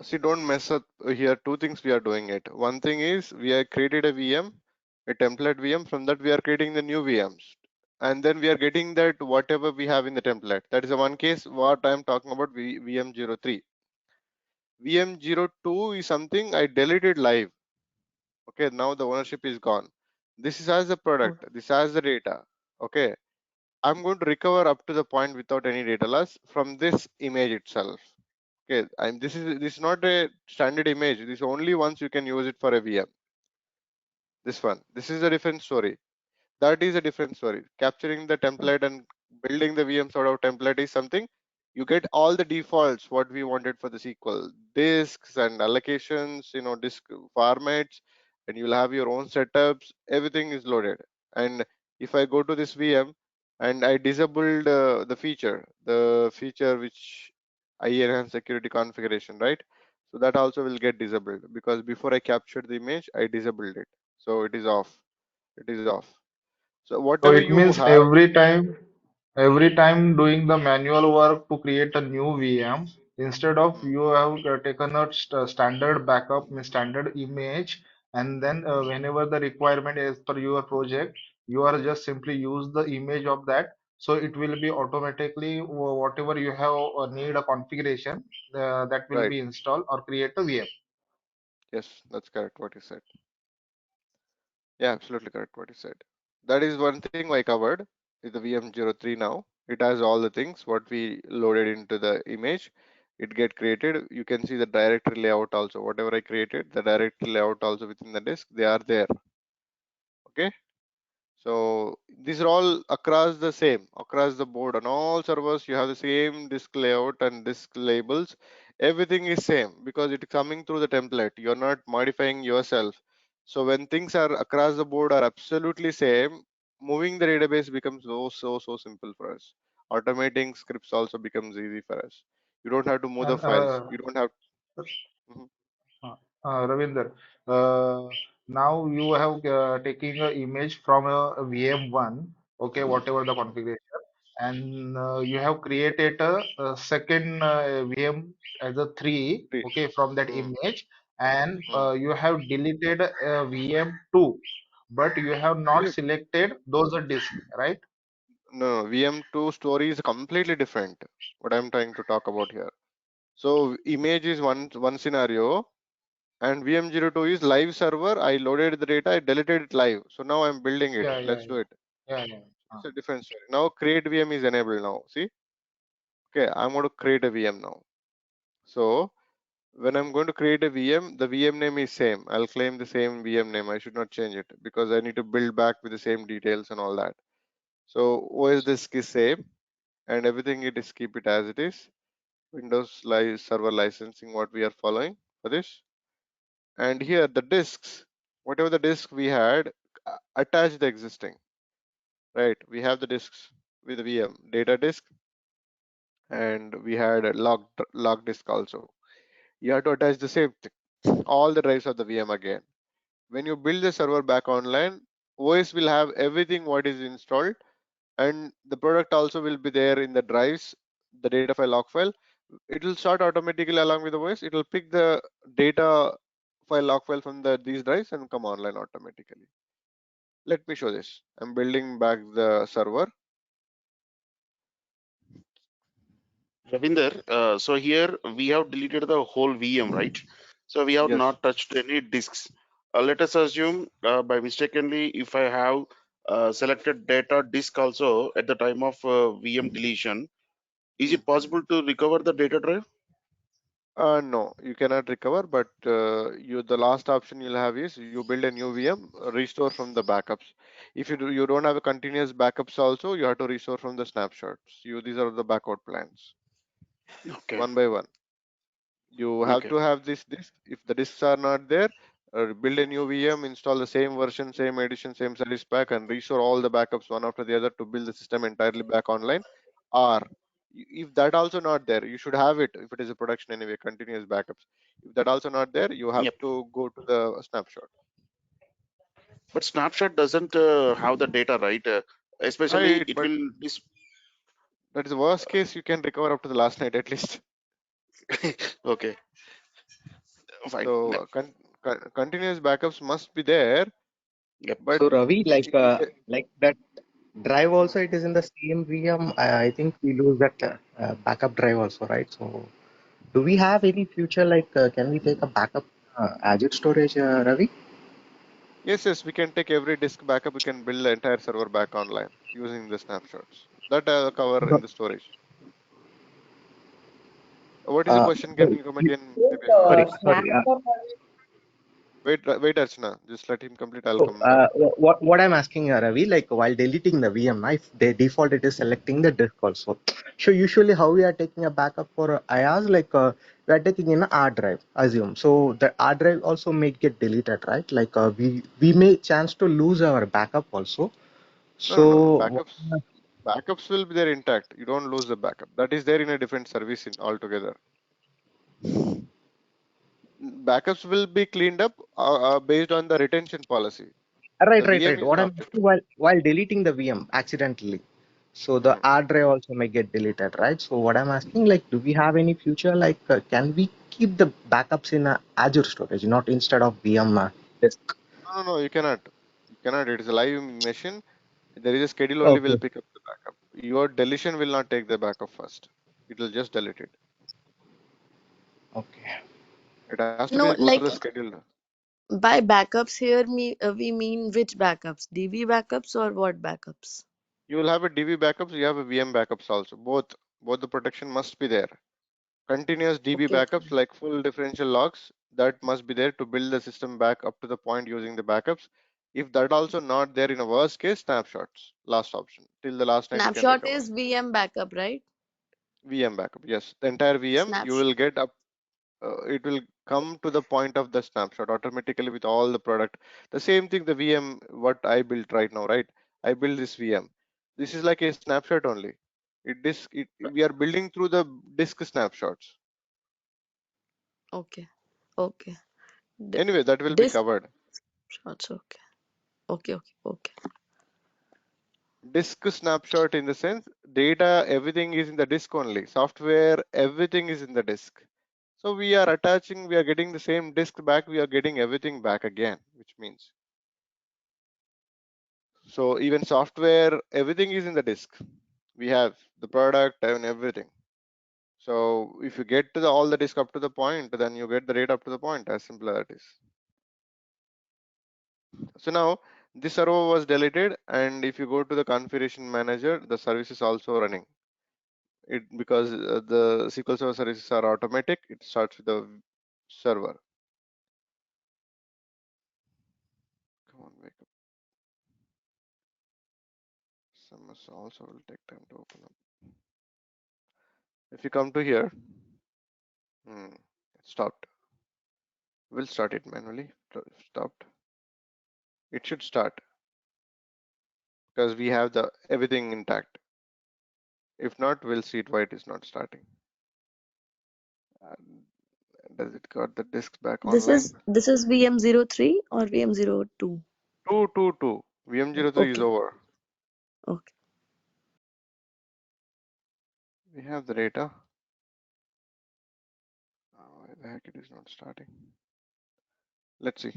See, don't mess up here. Two things we are doing it. One thing is we have created a VM, a template VM. From that we are creating the new VMs, and then we are getting that whatever we have in the template. That is the one case what I am talking about. VM03. VM02 is something I deleted live. Okay, now the ownership is gone. This is as the Oh. product. This has the data. Okay, I'm going to recover up to the point without any data loss from this image itself. Okay, and this is not a standard image. This only once you can use it for a VM. This one. This is a different story. That is a different story. Capturing the template and building the VM sort of template is something you get all the defaults what we wanted for the SQL disks and allocations, disk formats, and you'll have your own setups. Everything is loaded. And if I go to this VM and I disabled the feature which I enhance security configuration, right? So that also will get disabled because before I captured the image, I disabled it. So it is off. It is off. So So whatever it you means have, every time doing the manual work to create a new VM, instead of mm, you have taken a standard backup, means standard image, and then whenever the requirement is for your project, you are just simply use the image of that. So it will be automatically whatever you have need a configuration that will right? be installed or create a VM. Yes, that's correct what you said. Yeah, absolutely correct what you said. That is one thing I covered is the VM03 now. It has all the things what we loaded into the image. It get created. You can see the directory layout also. Whatever I created, the directory layout also within the disk, they are there. Okay. So these are all across the same, across the board on all servers. You have the same disk layout and disk labels. Everything is same because it's coming through the template. You're not modifying yourself. So when things are across the board are absolutely same, moving the database becomes so simple for us. Automating scripts also becomes easy for us. You don't have to move the And files. You don't have. Mhm. Ravinder, uh, now you have taking a image from a VM1, okay, whatever the configuration, and you have created a second VM as a three, Three. okay, from that Hmm, image, and hmm. you have deleted VM2, but you have not Yeah. selected those disks, right? No, VM2 story is completely different. What I'm trying to talk about here. So image is one scenario, and VM02 is live server. I loaded the data, I deleted it live. So now I'm building it. Yeah, yeah, Let's do yeah, it. yeah, yeah. It's a different story. Now create VM is enabled now. See, okay, I'm going to create a VM now. So when I'm going to create a VM, the VM name is same. I'll claim the same VM name. I should not change it because I need to build back with the same details and all that. So OS disk is same and everything it is keep it as it is. Windows server licensing what we are following for this. And here the disks, whatever the disk we had, attach the existing, right? We have the disks with VM, data disk, and we had a log disk also. You have to attach the same thing, all the drives of the VM again. When you build the server back online, OS will have everything what is installed, and the product also will be there in the drives. the data file log file, it will start automatically along with the OS. It will pick the data file log file from these drives and come online automatically. Let me show this. I'm building back the server. Ravinder, so here we have deleted the whole VM, right? So we have Yes. not touched any disks. Let us assume by mistakenly if I have selected data disk also at the time of VM deletion, is Hmm. it possible to recover the data drive? No, you cannot recover, but the last option you'll have is you build a new VM, restore from the backups. If you don't have a continuous backups also, you have to restore from the snapshots. These are the backup plans, Okay, one by one. You have okay. to have this disk. If the disks are not there, build a new VM, install the same version, same edition, same service pack, and restore all the backups one after the other to build the system entirely back online. Or if that also not there, you should have it if it is a production anyway, continuous backups. If that also not there, you have Yep. to go to the snapshot. But snapshot doesn't have the data, right? Especially Right, it but will dis that is the worst case. You can recover up to the last night at least. okay, fine. So continuous backups must be there, Yep. but So Ravi, you can. like that drive also, it is in the same VM. I think we lose that backup drive also, right? So do we have any future like can we take a backup Azure storage, Ravi? Yes, yes, we can take every disk backup. We can build the entire server back online using the snapshots. That I'll cover in No. the storage. What is the Uh, question? Can no, you come you, again? Yes, Maybe I'm not. sorry. snapshot. Wait, Archana. Just let him complete. I'll So, come back. what I'm asking, Ravi, like while deleting the VM, if the default it is selecting the disk also. So usually how we are taking a backup for IaaS, like we are taking in a R drive, assume. So the R drive also may get deleted, right? Like we may chance to lose our backup also. No, no, no, no. So Backups will be there intact. You don't lose the backup. That is there in a different service in altogether. Backups will be cleaned up based on the retention policy. right, The right, VM right. is What I'm not asking different. while deleting the VM accidentally. So the Hmm. R drive also may get deleted, right? So what I'm asking, like, do we have any future? Like, can we keep the backups in Azure storage, not instead of VM disk? No, no, no. You cannot. You cannot. It is a live machine. There is a schedule only will Okay, pick up the backup. Your deletion will not take the backup first. It will just delete it. okay. It has to be No, go to the like schedule. by backups here, we mean which backups? DB backups or what backups? You will have a DB backups. You have a VM backups also. Both the protection must be there. Continuous DB Okay, okay. backups like full differential logs that must be there to build the system back up to the point using the backups. If that also not there in a worst case, snapshots. Last option. Till the last night you can Snapshot recover. is VM backup, right? VM backup. Yes, the entire VM you Snapshot. will get up. It will come to the point of the snapshot automatically with all the product. The same thing the VM what I built right now, right? I built this VM. This is like a snapshot only. We are building through the disk snapshots. Okay, okay. D Anyway, that will be Disk covered. shots. Okay, okay, okay, okay. Disk snapshot in the sense data, everything is in the disk only. Software, everything is in the disk. So we are getting the same disk back, we are getting everything back again, which means. So even software, everything is in the disk. We have the product and everything. So if you get to all the disk up to the point, then you get the data up to the point, as simple as it is. So now this server was deleted, and if you go to the configuration manager, the service is also running. It because the SQL Server services are automatic, it starts with the server. Come on, wake up. Some also will take time to open up. If you come to here, it stopped. We'll start it manually. Stopped. It should start because we have the everything intact. If not, we'll see it why it is not starting. And does it got the disks back online? This is VM03 or VM02? 222. VM03 is Okay, over. okay. We have the data. Why the heck it is not starting? Let's see.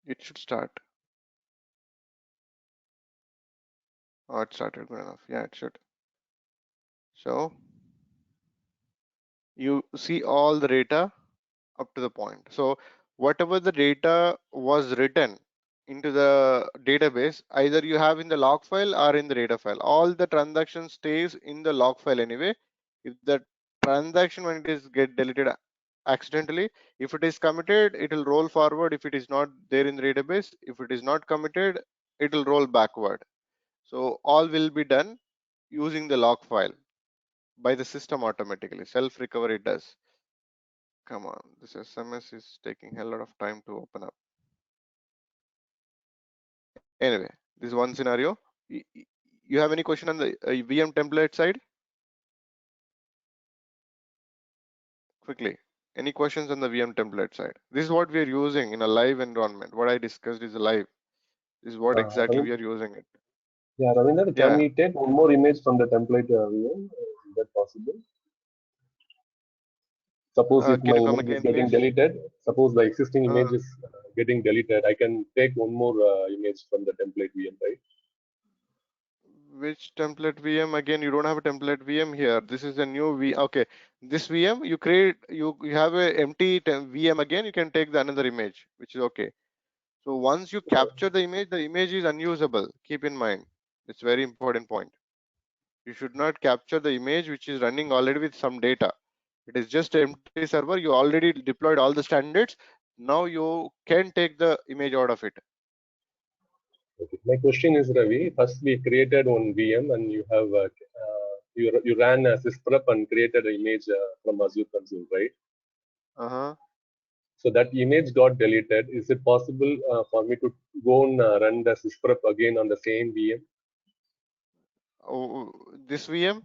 It should start. Oh, it started good enough. Yeah, it should. So you see all the data up to the point. So whatever the data was written into the database, either you have in the log file or in the data file. All the transaction stays in the log file anyway. If the transaction when it is get deleted accidentally, if it is committed, it will roll forward. If it is not there in the database, if it is not committed, it will roll backward. So all will be done using the log file by the system automatically. Self recovery does. Come on, this SMS is taking a lot of time to open up. Anyway, this is one scenario. You have any question on the VM template side? Quickly, any questions on the VM template side? This is what we are using in a live environment. What I discussed is live. This is what exactly we are using it. Yeah, Ravinder, can Yeah, we take one more image from the template VM? Is that possible? Suppose if can my you come image is again, getting please? deleted, suppose the existing Uh, image is getting deleted, I can take one more image from the template VM, right? which template VM? Again, you don't have a template VM here. This is a new V. Okay, this VM you create, you have a empty VM again. You can take the another image, which is okay. So once you capture the image is unusable. Keep in mind, it's very important point. You should not capture the image which is running already with some data. It is just empty server. You already deployed all the standards. Now you can take the image out of it. Okay. My question is, Ravi, first we created one VM and you have you ran a sysprep and created an image from Azure console, right? Uh-huh. So that image got deleted. Is it possible for me to go and run the sysprep again on the same VM? Oh, this VM?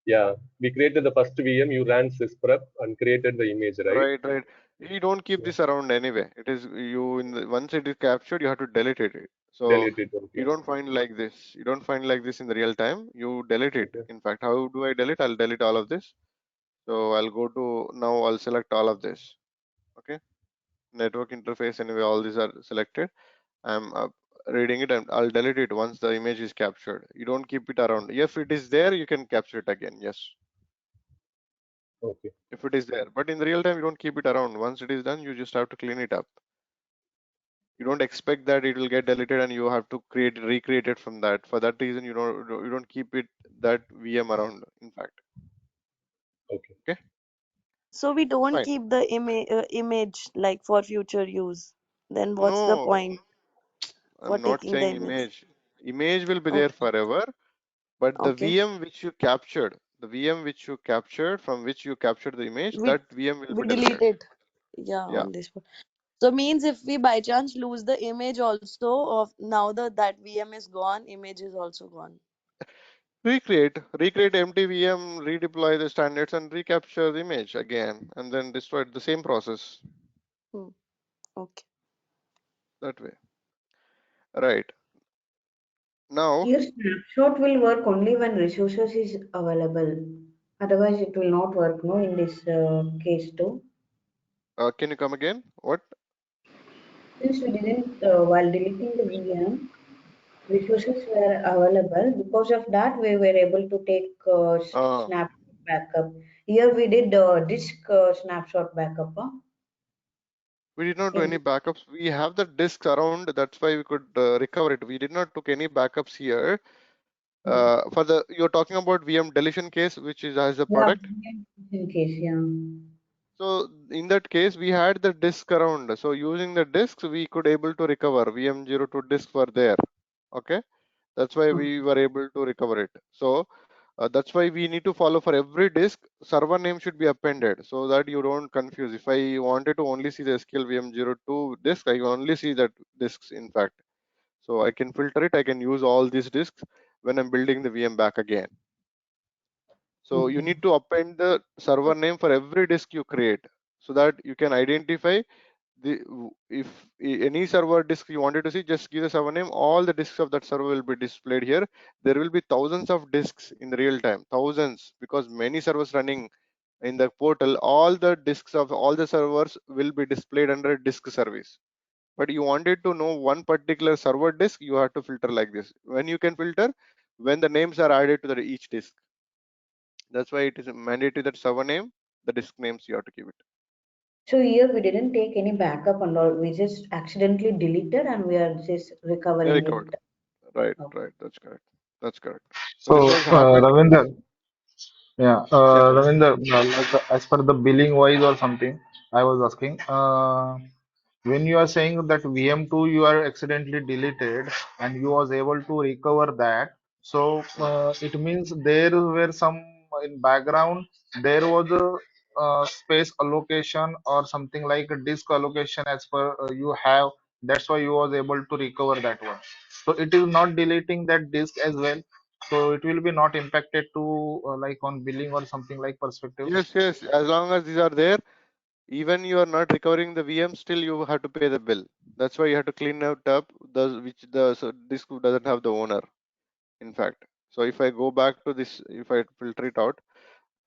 Yeah, we created the first VM. You ran sysprep and created the image, right? Right, right. You don't keep Yeah. this around anyway. It is you in the once it is captured, you have to delete it. So Delete it. you Okay. don't find like this. You don't find like this in the real time. You delete it. Okay. In fact, how do I delete? I'll delete all of this. So I'll go to now. I'll select all of this. Okay. Network interface anyway. All these are selected. I'm reading it and I'll delete it once the image is captured. You don't keep it around. If it is there, you can capture it again. Yes. Okay. If it is there, but in the real time, you don't keep it around. Once it is done, you just have to clean it up. You don't expect that it will get deleted and you have to recreate it from that. For that reason, you don't keep it that VM around. In fact, Okay. okay, So we don't fine. keep the image like for future use. Then what's the No, point for I'm not taking the saying image? image. Image will be there Okay, forever, but the okay. VM which you captured, the VM which you captured from which you captured the image, We that VM will we be delete deleted. it. Yeah, Yeah, on this one. So means if we by chance lose the image also of now that VM is gone, image is also gone. recreate empty VM, redeploy the standards, and recapture the image again, and then destroy it. The same process Hmm. Okay. that way. Right now, Here, snapshot will work only when resources is available. Otherwise, it will not work. No, in this case too. can you come again? What? Since we didn't, while deleting the VM, resources were available. Because of that, we were able to take Uh, snapshot backup. Here we did disk snapshot backup. we did not do any In backups. We have the disks around. That's why we could recover it. We did not took any backups here. hmm. For the you're talking about VM deletion case, which is as a Yeah, product. in case, yeah. So in that case, we had the disk around. So using the disks, we could able to recover. VM02 disks were there. Okay, that's why Okay. we were able to recover it. So that's why we need to follow for every disk. Server name should be appended so that you don't confuse. If I wanted to only see the SQL VM02 disk, I can only see that disks. In fact, so I can filter it. I can use all these disks when I'm building the VM back again. So you Okay. need to append the server name for every disk you create so that you can identify if any server disk you wanted to see, just give the server name. All the disks of that server will be displayed here. There will be thousands of disks in real time, thousands, because many servers running in the portal. All the disks of all the servers will be displayed under a disk service. But you wanted to know one particular server disk, you have to filter like this. When you can filter, when the names are added to each disk. That's why it is mandatory that server name, the disk names you have to give it. So here we didn't take any backup and all. We just accidentally deleted and we are just Very recovering good. it. Right, Okay. right. That's correct. That's correct. So So, this was happened. Ravinder, yeah, Yeah, go ahead. Ravinder, as per the billing wise or something, I was asking, when you are saying that VM2 you are accidentally deleted and you was able to recover that, so it means there were some in background there was a space allocation or something like a disk allocation as per you have. That's why you was able to recover that one. So it is not deleting that disk as well. So it will be not impacted to like on billing or something like perspective. Yes, yes. As long as these are there, even you are not recovering the VM, still you have to pay the bill. That's why you have to clean out up the which the disk doesn't have the owner. In fact, so if I go back to this, if I filter it out,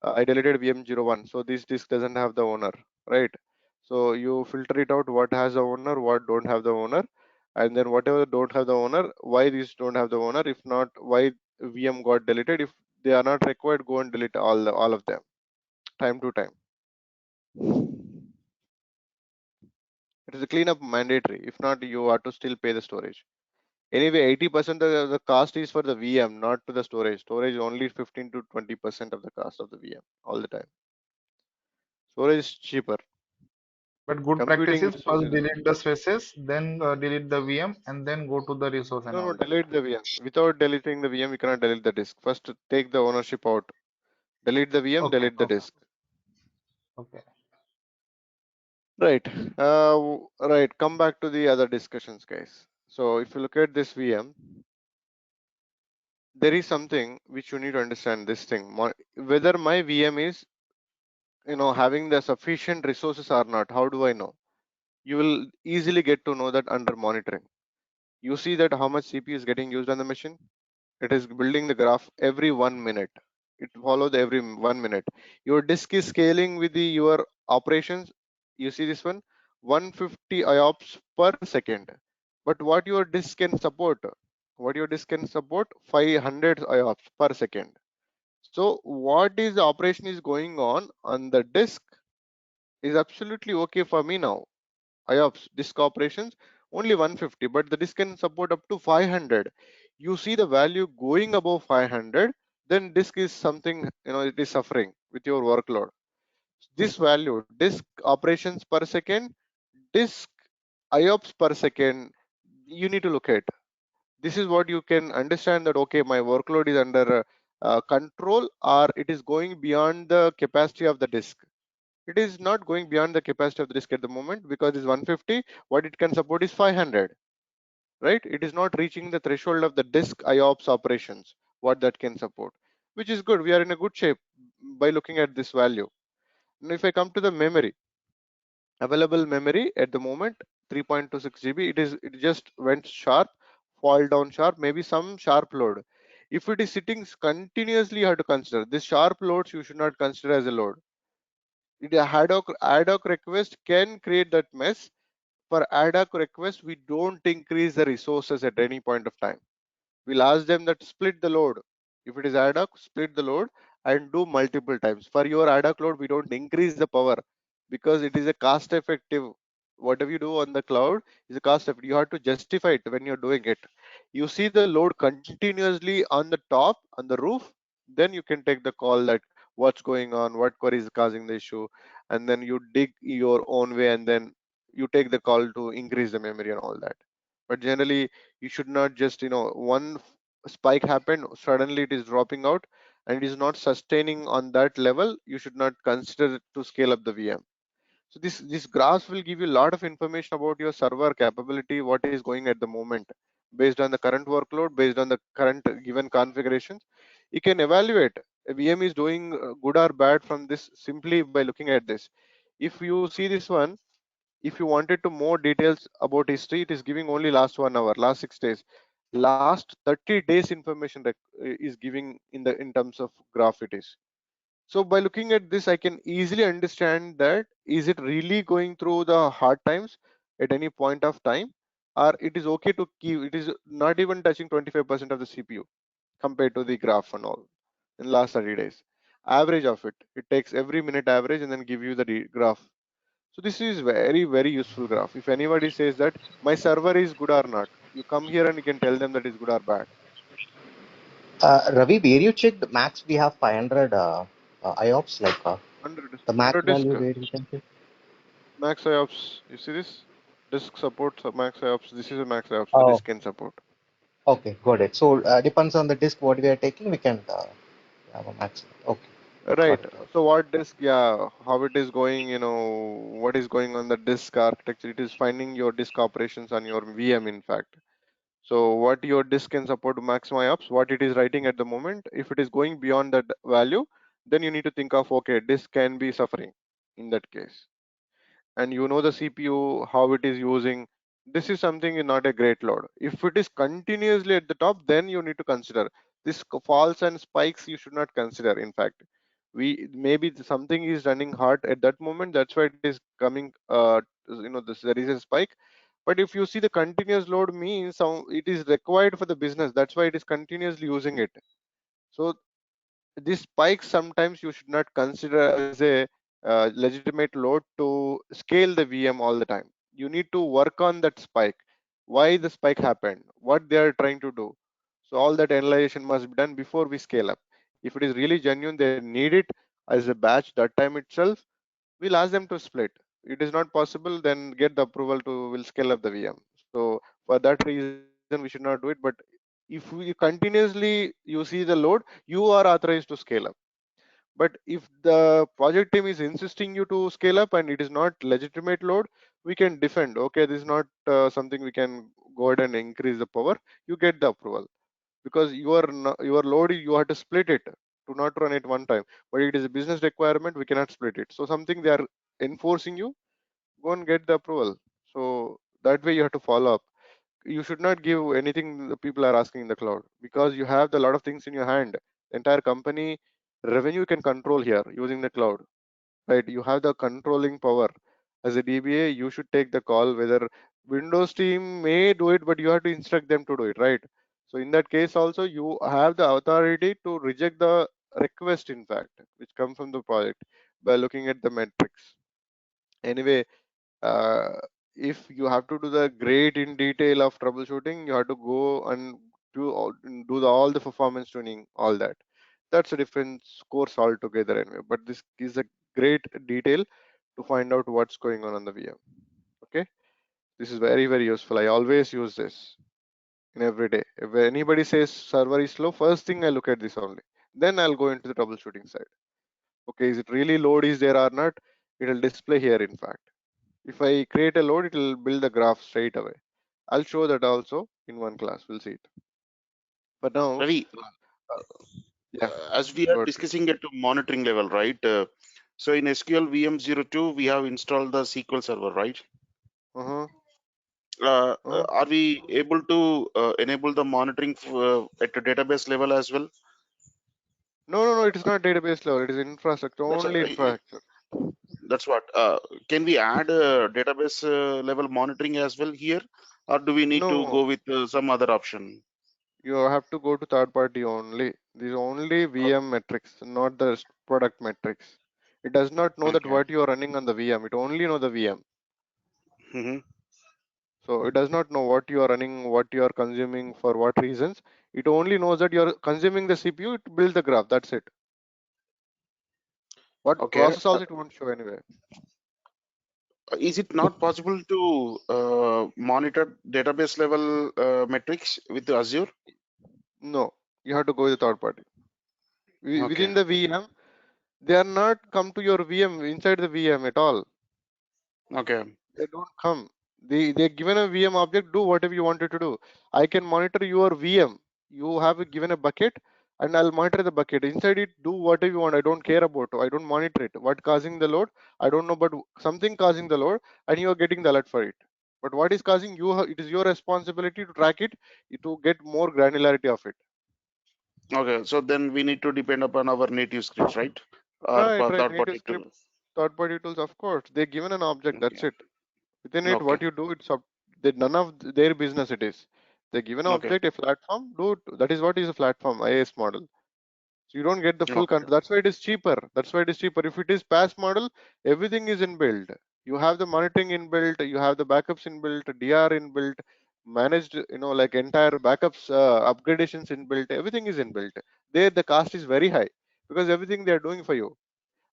I deleted VM01. So this disk doesn't have the owner, right? So you filter it out what has the owner, what don't have the owner, and then whatever don't have the owner, why these don't have the owner, if not, why VM got deleted. If they are not required, go and delete all of them time to time. It is a cleanup mandatory. If not, you have to still pay the storage. Anyway, 80% of the cost is for the VM, not to the storage. Storage only 15 to 20% of the cost of the VM all the time. Storage is cheaper. But good practice Computing is resource first is delete the spaces, then delete the VM, and then go to the resource and no, all that. delete the VM. Without deleting the VM, we cannot delete the disk. First, take the ownership out. Delete the VM, Okay, delete the okay, disk. okay. Right. Right. Come back to the other discussions, guys. So if you look at this VM, there is something which you need to understand. This thing, whether my VM is having the sufficient resources or not. How do I know? You will easily get to know that under monitoring. You see that how much CPU is getting used on the machine. It is building the graph every 1 minute. It follows every 1 minute. Your disk is scaling with your operations. You see this one, 150 IOPS per second. But what your disk can support? What your disk can support? 500 IOPS per second. So what is the operation is going on the disk is absolutely okay for me now. IOPS disk operations only 150, but the disk can support up to 500. You see the value going above 500, then disk is something, it is suffering with your workload. This value, disk operations per second, disk IOPS per second, you need to look at. This is what you can understand that okay, my workload is under control, or it is going beyond the capacity of the disk. It is not going beyond the capacity of the disk at the moment because it's 150. What it can support is 500, right? It is not reaching the threshold of the disk IOPS operations, what that can support, which is good. We are in a good shape by looking at this value. And if I come to the memory, available memory at the moment, 3.26 GB, it just went sharp, fall down sharp, maybe some sharp load. If it is sitting continuously, you have to consider this sharp loads, you should not consider as a load. The ad hoc request can create that mess. For ad hoc request, we don't increase the resources at any point of time. We'll ask them that split the load. If it is ad hoc, split the load and do multiple times. For your ad hoc load, we don't increase the power because it is a cost effective. Whatever you do on the cloud is a cost effective. You have to justify it when you're doing it. You see the load continuously on the top, on the roof, then you can take the call that what's going on, what query is causing the issue, and then you dig your own way and then you take the call to increase the memory and all that. But generally, you should not just one spike happened, suddenly it is dropping out and it is not sustaining on that level. You should not consider to scale up the VM. So this graphs will give you a lot of information about your server capability, what is going at the moment, based on the current workload, based on the current given configurations. You can evaluate a VM is doing good or bad from this simply by looking at this. If you see this one, If you wanted to more details about history, it is giving only last 1 hour, last 6 days. Last 30 days information is giving in terms of graph it is. So by looking at this, I can easily understand that is it really going through the hard times at any point of time, or it is okay to keep it is not even touching 25% of the CPU compared to the graph and all in last 30 days. Average of it. It takes every minute average and then give you the graph. So this is very, very useful graph. If anybody says that my server is good or not, you come here and you can tell them that is good or bad. Ravi, where you checked max, we have 500 IOPS, like 100, the max disk, value where you can check. max IOPS. You see this? Disk supports max IOPS. This is a max IOPS. The Oh, disk can support. okay, got it. So depends on the disk what we are taking, we can have a max. Okay, Right. got it. So what disk, yeah, how it is going, what is going on the disk architecture. It is finding your disk operations on your VM, in fact. So what your disk can support to max IOPS, what it is writing at the moment. If it is going beyond that value, then you need to think of, okay, disk can be suffering in that case. And the CPU, how it is using. This is something not a great load. If it is continuously at the top, then you need to consider this falls and spikes. You should not consider. In fact, we maybe something is running hard at that moment. That's why it is coming. There is a spike. But if you see the continuous load means it is required for the business. That's why it is continuously using it. So this spike sometimes you should not consider as a legitimate load to scale the VM all the time. You need to work on that spike. Why the spike happened? What they are trying to do? So all that analyzation must be done before we scale up. If it is really genuine, they need it as a batch that time itself. We'll ask them to split. It is not possible, then get the approval to will scale up the VM. So for that reason, we should not do it. But if you continuously you see the load, you are authorized to scale up. But if the project team is insisting you to scale up and it is not legitimate load, we can defend. Okay, this is not something we can go ahead and increase the power. You get the approval because your load you have to split it to not run it one time. But it is a business requirement. We cannot split it. So something they are enforcing you, go and get the approval. So that way you have to follow up. You should not give anything the people are asking in the cloud because you have a lot of things in your hand. The entire company revenue you can control here using the cloud, right? You have the controlling power. As a DBA, you should take the call whether Windows team may do it, but you have to instruct them to do it, right? So in that case also you have the authority to reject the request, in fact, which come from the project by looking at the metrics. Anyway, uh, if you have to do the great in detail of troubleshooting, you have to go and all the performance tuning, all that. That's a different course altogether anyway. But this is a great detail to find out what's going on the VM. Okay, this is very, very useful. I always use this in every day. If anybody says server is slow, first thing I look at this only. Then I'll go into the troubleshooting side. Okay, is it really load is there or not? It'll display here, in fact. If I create a load, it will build the graph straight away. I'll show that also in one class. We'll see it. But now, Ravi, yeah, as we are go ahead, please. discussing at a monitoring level, right? So in SQL VM 02, we have installed the SQL Server, right? Uh-huh. Are we able to enable the monitoring at a database level as well? No, no, no. It is not database level. It is infrastructure, That's only infrastructure. that's what. Can we add database level monitoring as well here, or do we need to No, go with some other option? you have to go to third party only. These only VM metrics, not the product metrics. It does not know that Okay. what you are running on the VM. It only know the VM. Hmm. So it does not know what you are running, what you are consuming, for what reasons. It only knows that you are consuming the CPU. It builds the graph. That's it. What Okay. process also it won't show anyway. Is it not possible to monitor database level metrics with Azure? No, you have to go with the third party. Okay. Within the VM, they are not come to your VM inside the VM at all. Okay. They don't come. They given a VM object, do whatever you wanted to do. I can monitor your VM. You have given a bucket. and I'll monitor the bucket. Inside it, do whatever you want. I don't care about. I don't monitor it. What causing the load? I don't know, but something causing the load, and you are getting the alert for it. But what is causing you? It is your responsibility to track it to get more granularity of it. Okay, so then we need to depend upon our native scripts, right? Or Right, for right. third Native party script, tool. third-party tools, of course. They're given an object. Okay. That's it. Within it, Okay. what you do, it's up. They, none of their business it is. They give an Okay. object, a platform. Do it. That is what is a platform, IaaS model. So you don't get the full Okay. control. That's why it is cheaper. That's why it is cheaper. If it is PaaS model, everything is inbuilt. You have the monitoring inbuilt. You have the backups inbuilt, DR inbuilt, managed. Like entire backups, upgradations inbuilt. Everything is inbuilt. There, the cost is very high because everything they are doing for you.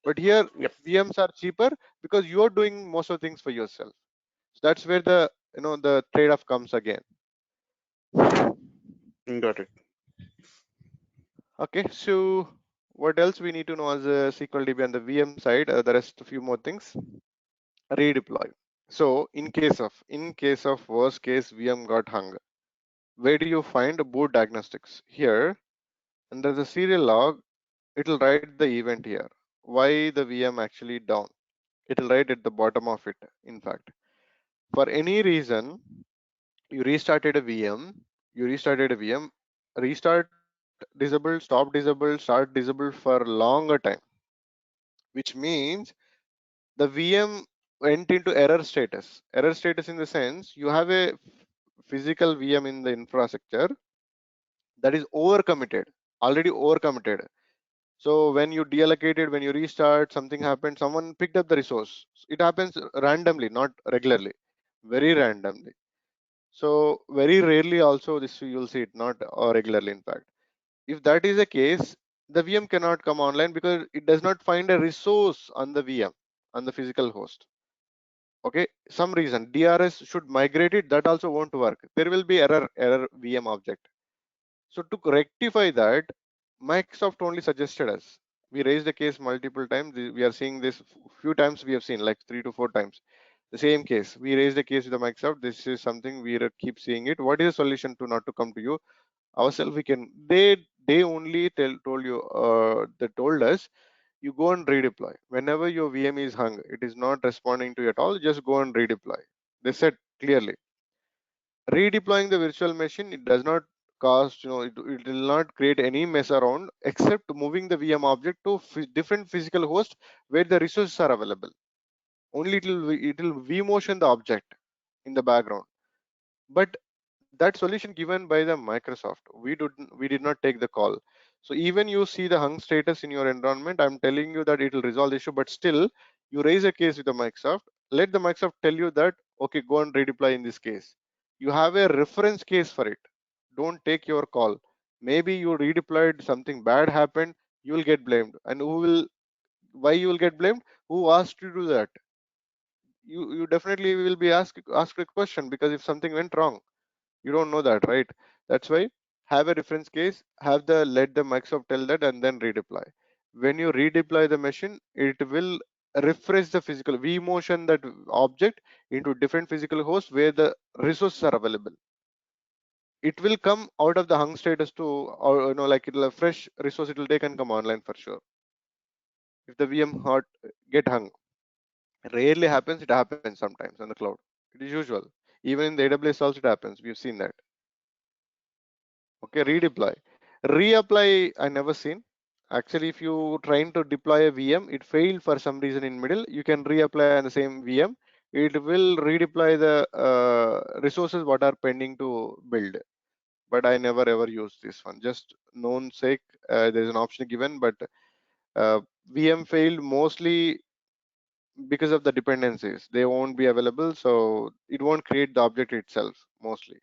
But here, Yep. VMs are cheaper because you are doing most of the things for yourself. So that's where the trade-off comes again. Got it. Okay, so what else we need to know as a SQL DB on the VM side? The rest, a few more things. Redeploy. So in case of worst case VM got hung, where do you find boot diagnostics? Here under the serial log, it'll write the event here. Why the VM actually down? It'll write at the bottom of it. In fact, for any reason you restarted a VM, restart disabled, stop disabled, start disabled for longer time, which means the VM went into error status. Error status in the sense you have a physical VM in the infrastructure that is overcommitted, already overcommitted. So when you deallocated, when you restart, something happened, someone picked up the resource. It happens randomly, not regularly, very randomly. So very rarely also this you'll see it, not regularly in fact. If that is the case, the VM cannot come online because it does not find a resource on the VM, on the physical host. Okay, some reason DRS should migrate it, that also won't work. There will be error VM object. So to rectify that, Microsoft only suggested us. We raised the case multiple times. We are seeing this few times. We have seen like 3 to 4 times the same case. We raised the case with the Microsoft. This is something we keep seeing it. What is the solution to not to come to you ourselves? We can. They only told you. They told us you go and redeploy. Whenever your VM is hung, it is not responding to you at all. Just go and redeploy. They said clearly redeploying the virtual machine, it does not cost, it will not create any mess around except moving the VM object to different physical host where the resources are available. Only it will vmotion the object in the background. But that solution given by the Microsoft, we did not take the call. So even you see the hung status in your environment, I'm telling you that it will resolve the issue, but still you raise a case with the Microsoft. Let the Microsoft tell you that okay, go and redeploy in this case. You have a reference case for it. Don't take your call. Maybe you redeployed, something bad happened, you will get blamed. And why you will get blamed? Who asked you to do that? You definitely will be asked a question, because if something went wrong, you don't know that, right? That's why have a reference case, have the let the Microsoft tell that, and then redeploy. When you redeploy the machine, it will refresh the physical vmotion that object into different physical hosts where the resources are available. It will come out of the hung status to, or like it'll a fresh resource, it will take and come online for sure. If the VM hot get hung, rarely happens, it happens sometimes on the cloud. It is usual. Even in the AWS also it happens. We've seen that. Okay, redeploy. Reapply, I never seen. Actually, if you trying to deploy a VM, it failed for some reason in middle, you can reapply on the same VM. It will redeploy the resources what are pending to build. But I never ever use this one. Just known sake, there's an option given, but uh, VM failed mostly because of the dependencies. They won't be available, so it won't create the object itself mostly.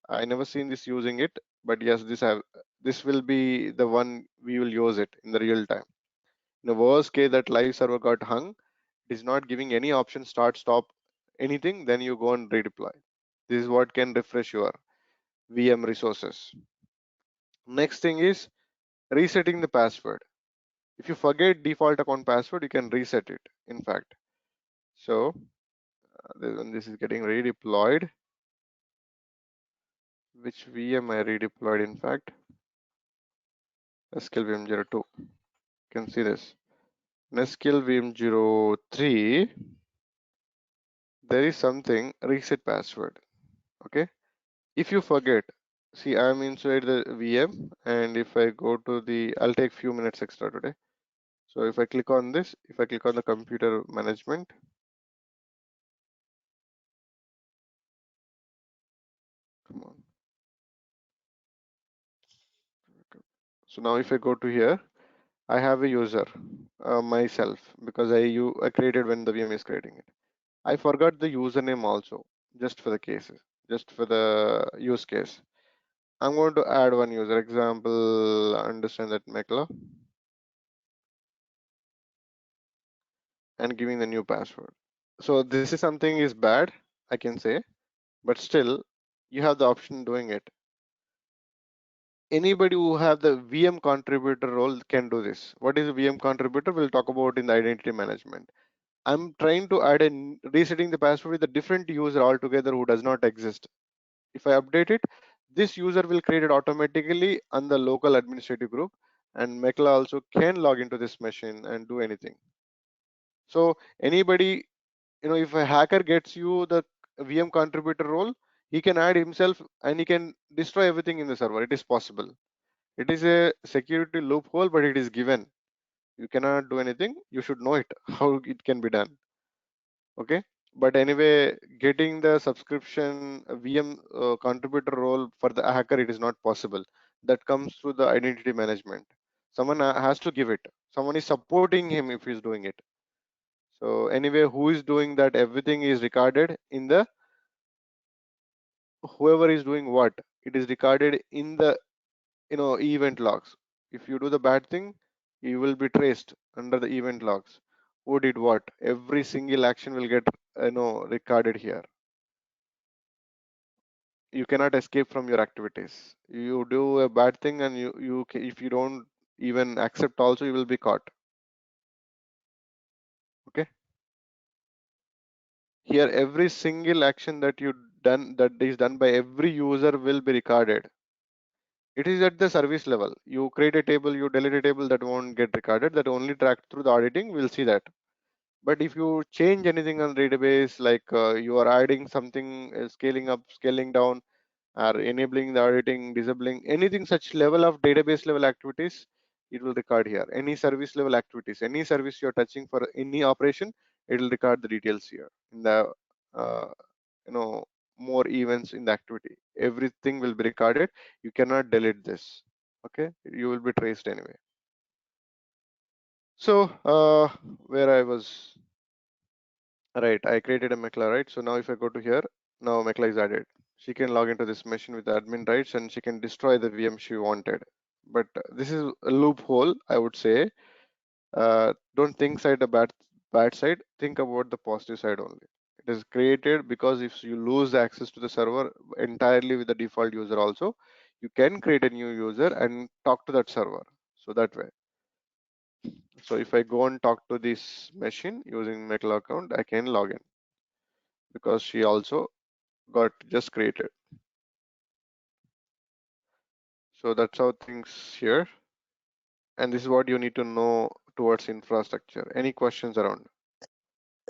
I never seen this using it, but yes, this will be the one we will use it in the real time. In the worst case that live server got hung, it is not giving any option start, stop, anything, then you go and redeploy. This is what can refresh your VM resources. Next thing is resetting the password. If you forget default account password, you can reset it, in fact. So when this is getting redeployed, which VM I redeployed, in fact, SQL VM 02. You can see this. In SQL VM 03, there is something reset password. Okay. If you forget, see, I'm inside the VM, and if I go to the, I'll take few minutes extra today. So if I click on this, if I click on the computer management, come on. So now if I go to here, I have a user myself because I created when the VM is creating it. I forgot the username also, just for the cases, just for the use case. I'm going to add one user example, understand that Mekla, and giving the new password. So this is something is bad, I can say, but still you have the option doing it. Anybody who have the VM contributor role can do this. What is a VM contributor? We'll talk about in the identity management. I'm trying to add resetting the password with a different user altogether who does not exist. If I update it, this user will create it automatically on the local administrative group, and Mekla also can log into this machine and do anything. So anybody, if a hacker gets you the VM contributor role, he can add himself and he can destroy everything in the server. It is possible. It is a security loophole, but it is given. You cannot do anything. You should know it, how it can be done. Okay. But anyway, getting the subscription VM contributor role for the hacker, it is not possible. That comes through the identity management. Someone has to give it. Someone is supporting him if he's doing it. So anyway, who is doing that? Everything is recorded in the, whoever is doing what, it is recorded in the event logs. If you do the bad thing, you will be traced under the event logs. Who did what? Every single action will get recorded here. You cannot escape from your activities. You do a bad thing and if you don't even accept also, you will be caught. Okay. Here every single action that you done, that is done by every user, will be recorded. It is at the service level. You create a table, you delete a table, that won't get recorded. That only tracked through the auditing. We'll see that. But if you change anything on database, like you are adding something, scaling up, scaling down, or enabling the auditing, disabling anything, such level of database level activities, it will record here. Any service level activities, any service you're touching for any operation, it will record the details here in the uh, more events in the activity. Everything will be recorded. You cannot delete this. Okay, you will be traced anyway. So where I was, right, I created a Mekla, right? So now if I go to here, now Mekla is added. She can log into this machine with the admin rights and she can destroy the VM she wanted. But this is a loophole, I would say. Don't think side the bad side. Think about the positive side only. It is created because if you lose access to the server entirely with the default user also, you can create a new user and talk to that server. So that way. So if I go and talk to this machine using Mekla account, I can log in because she also got just created. So that's how things here. And this is what you need to know towards infrastructure. Any questions around?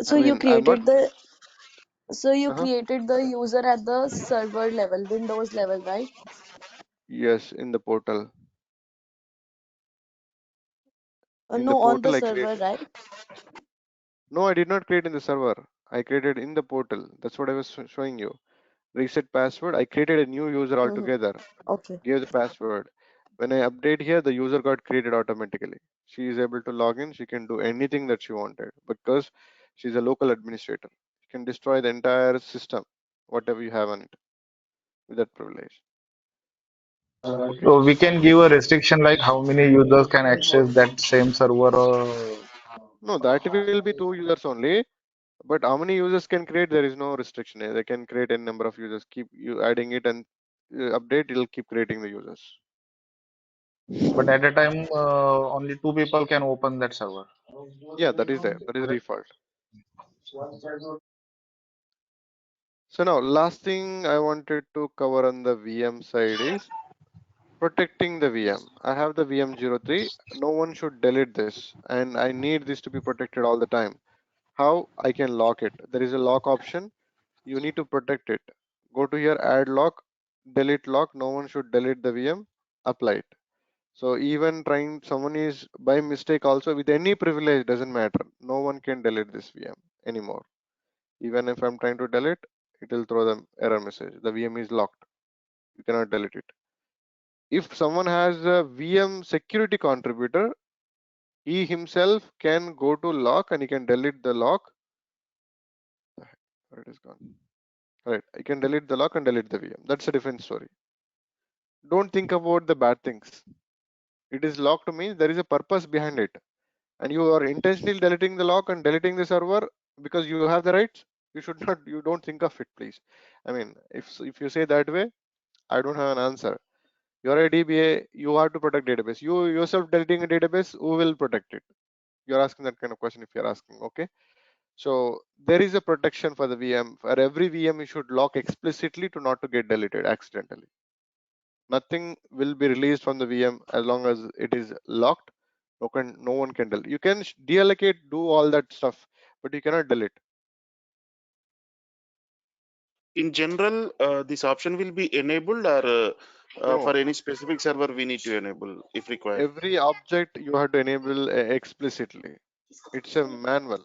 So I you mean, I'm not. created the so you Uh-huh. created the user at the server level, Windows level, right? Yes, in the portal. In the No, on the portal, I server, created. right? No, I did not create in the server. I created in the portal. That's what I was showing you. Reset password. I created a new user Mm-hmm. altogether. Okay. Gave the password. When I update here, the user got created automatically. She is able to log in. She can do anything that she wanted because she's a local administrator. She can destroy the entire system, whatever you have on it, with that privilege. Okay. So we can give a restriction like how many users can access that same server. No, that will be two users only. But how many users can create? There is no restriction. They can create any number of users. Keep you adding it and update. It'll keep creating the users. But at a time, only two people can open that server. Yeah, that is there. That is the default. So now, last thing I wanted to cover on the VM side is Protecting the VM. I have the VM03. No one should delete this, and I need this to be protected all the time. How I can lock it? There is a lock option. You need to protect it. Go to here, add lock, delete lock. No one should delete the VM. Apply it. So even trying someone is by mistake also with any privilege doesn't matter. No one can delete this VM anymore. Even if I'm trying to delete, it will throw the error message. The VM is locked. You cannot delete it. If someone has a VM security contributor, he himself can go to lock and he can delete the lock. Where it is gone. Right. I can delete the lock and delete the VM. That's a different story. Don't think about the bad things. It is locked means there is a purpose behind it. And you are intentionally deleting the lock and deleting the server because you have the rights. You should not, you don't think of it, please. I mean, if you say that way, I don't have an answer. You're a DBA, you have to protect database. You yourself deleting a database, who will protect it? You're asking that kind of question if you're asking, okay? So there is a protection for the VM. For every VM, you should lock explicitly to not to get deleted accidentally. Nothing will be released from the VM as long as it is locked. No one can delete. You can deallocate, do all that stuff, but you cannot delete. In general, this option will be enabled, or No, for any specific server we need to enable if required. every object you have to enable explicitly. It's a manual.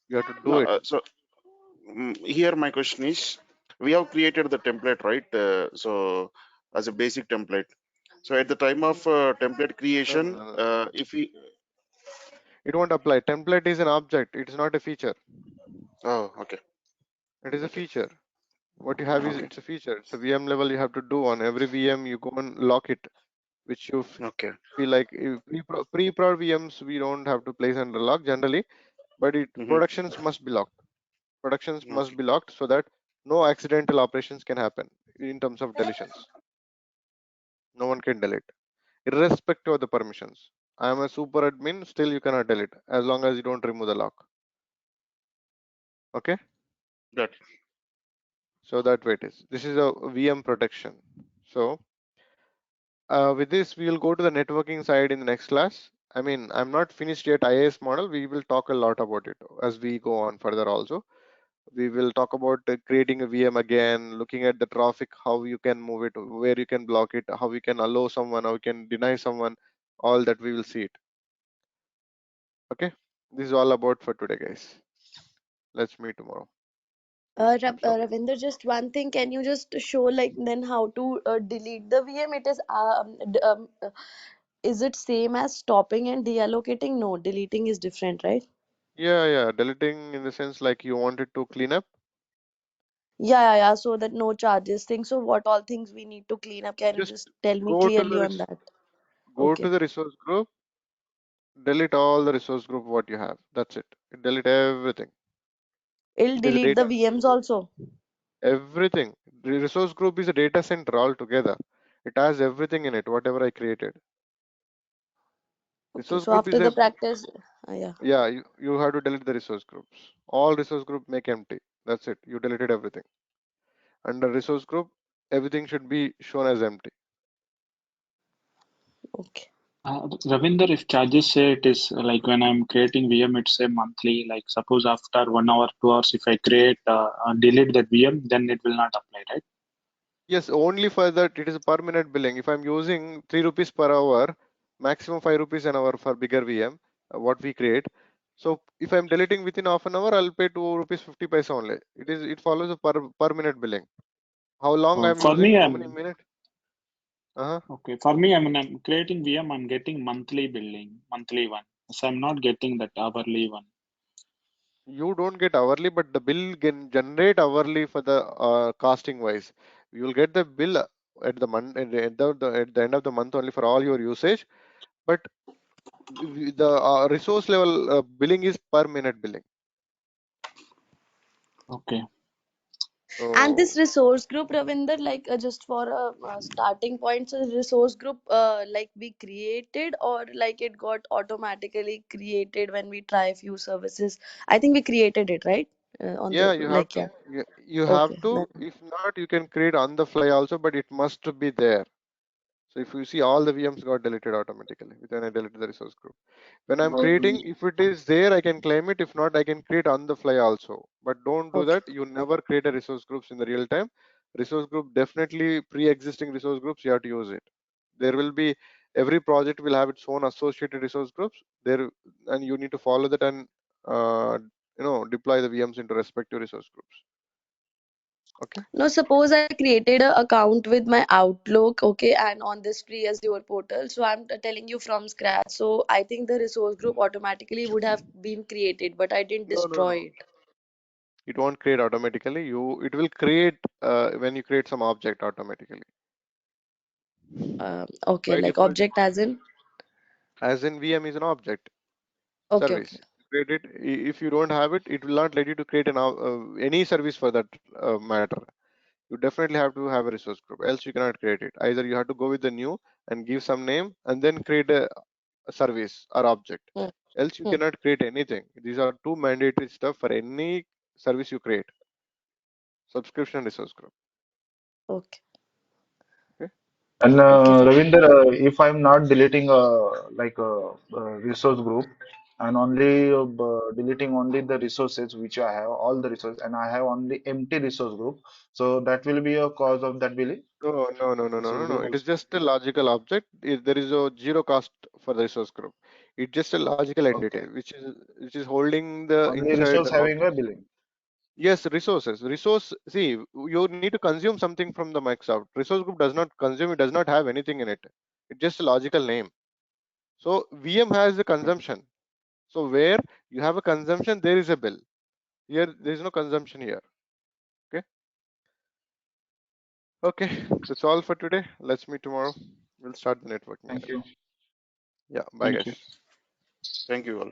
You have to No, do it. so here my question is, we have created the template, right? So as a basic template. So at the time of template No, no, creation, no, no. if we, It won't apply. Template is an object. It is not a feature. oh, okay, It is a okay, feaod. What you have is okay, it's a feature. It's a VM level you have to do on every VM. You go and lock it, which you okay. feel like pre-prod VMs we don't have to place under lock generally, but it Hmm. productions must be locked. Productions must Okay, be locked so that no accidental operations can happen in terms of deletions. No one can delete, irrespective of the permissions. I am a super admin, still you cannot delete as long as you don't remove the lock. Okay, got it. so that way it is. This is a VM protection. So with this, we will go to the networking side in the next class. I mean, I'm not finished yet IAS model. We will talk a lot about it as we go on further also. We will talk about creating a VM again, looking at the traffic, how you can move it, where you can block it, how you can allow someone, how you can deny someone, all that we will see it. Okay, this is all about for today, guys. Let's meet tomorrow. I'm stopping. Ravinder, just one thing. Can you just show like then how to delete the VM? Is it same as stopping and deallocating? No, deleting is different, right? Yeah, deleting in the sense like you wanted to clean up. Yeah. So that no charges thing. So what all things we need to clean up? Can you Just just tell me go to clearly the on that? go to Okay. the resource group, delete all the resource group what you have. That's it. Delete everything. It'll It is a delete the data. VMs also. Everything. The resource group is a data center altogether. It has everything in it, whatever I created. Okay. Resource So group after is the a, practice, yeah. yeah, you have to delete the resource groups. All resource group make empty. That's it. You deleted everything. Under resource group, everything should be shown as empty. Okay. Ravinder, if charges say it is like when I'm creating VM, it's a monthly. Like suppose after 1 hour, 2 hours, if I create delete that VM, then it will not apply, right? Yes, only for that it is a per minute billing. If I'm using 3 rupees per hour, maximum 5 rupees an hour for bigger VM, what we create. So if I'm deleting within half an hour, I'll pay 2 rupees 50 paisa only. It follows a per minute billing. How long I'm For me, using, how many I'm minutes? Uh-huh. okay. For me, I mean, I'm creating VM. I'm getting monthly billing, monthly one. So I'm not getting that hourly one. You don't get hourly, but the bill can generate hourly for the costing wise. You will get the bill at the month at the end of the month only for all your usage. But the resource level billing is per minute billing. Okay. And So this resource group, Ravinder, like just for a starting point, so the resource group, like we created or like it got automatically created when we try a few services. I think we created it, right? On yeah, the you have like, to. yeah. You have Okay. to. Then If not, you can create on the fly also, but it must be there. So if you see, all the VMs got deleted automatically when I deleted the resource group. When I'm Okay. creating, if it is there, I can claim it. If not, I can create on the fly also. But don't do Okay. that. You never create a resource groups in the real time. Resource group, definitely pre-existing resource groups, you have to use it. There will be, every project will have its own associated resource groups there, and you need to follow that and deploy the VMs into respective resource groups. Okay. Now, suppose I created an account with my Outlook, okay, and on this free Azure portal. So I'm telling you from scratch. So I think the resource group automatically would have been created, but I didn't No, no, destroy no. it. It won't create automatically. It will create when you create some object automatically. Okay, By like default, object as in? as in VM is an object Okay, okay. service. Create it. If you don't have it, it will not let you to create any service for that matter. You definitely have to have a resource group, else you cannot create it. Either you have to go with the new and give some name and then create a service or object. Hmm, Else you hmm. cannot create anything. These are two mandatory stuff for any service you create. Subscription resource group. Okay, Okay. And okay, fine. Ravinder, if I'm not deleting like a resource group and only deleting only the resources which I have, all the resources, and I have only empty resource group, so that will be a cause of that delete. No, no, no, no, no, no, Resource no. group It is also. just a logical object. There is a zero cost for the resource group. It's just a logical entity Okay. which is holding the Only inside resource the having a object. billing. Yes, resources. Resource. See, you need to consume something from the Microsoft. Resource group does not consume. It does not have anything in it. It's just a logical name. So VM has a consumption. So where you have a consumption, there is a bill. Here, there is no consumption here. Okay. Okay. That's all for today. Let's meet tomorrow. We'll start the networking Thank again. you. Yeah. Bye, Thank you. guys. Thank you all.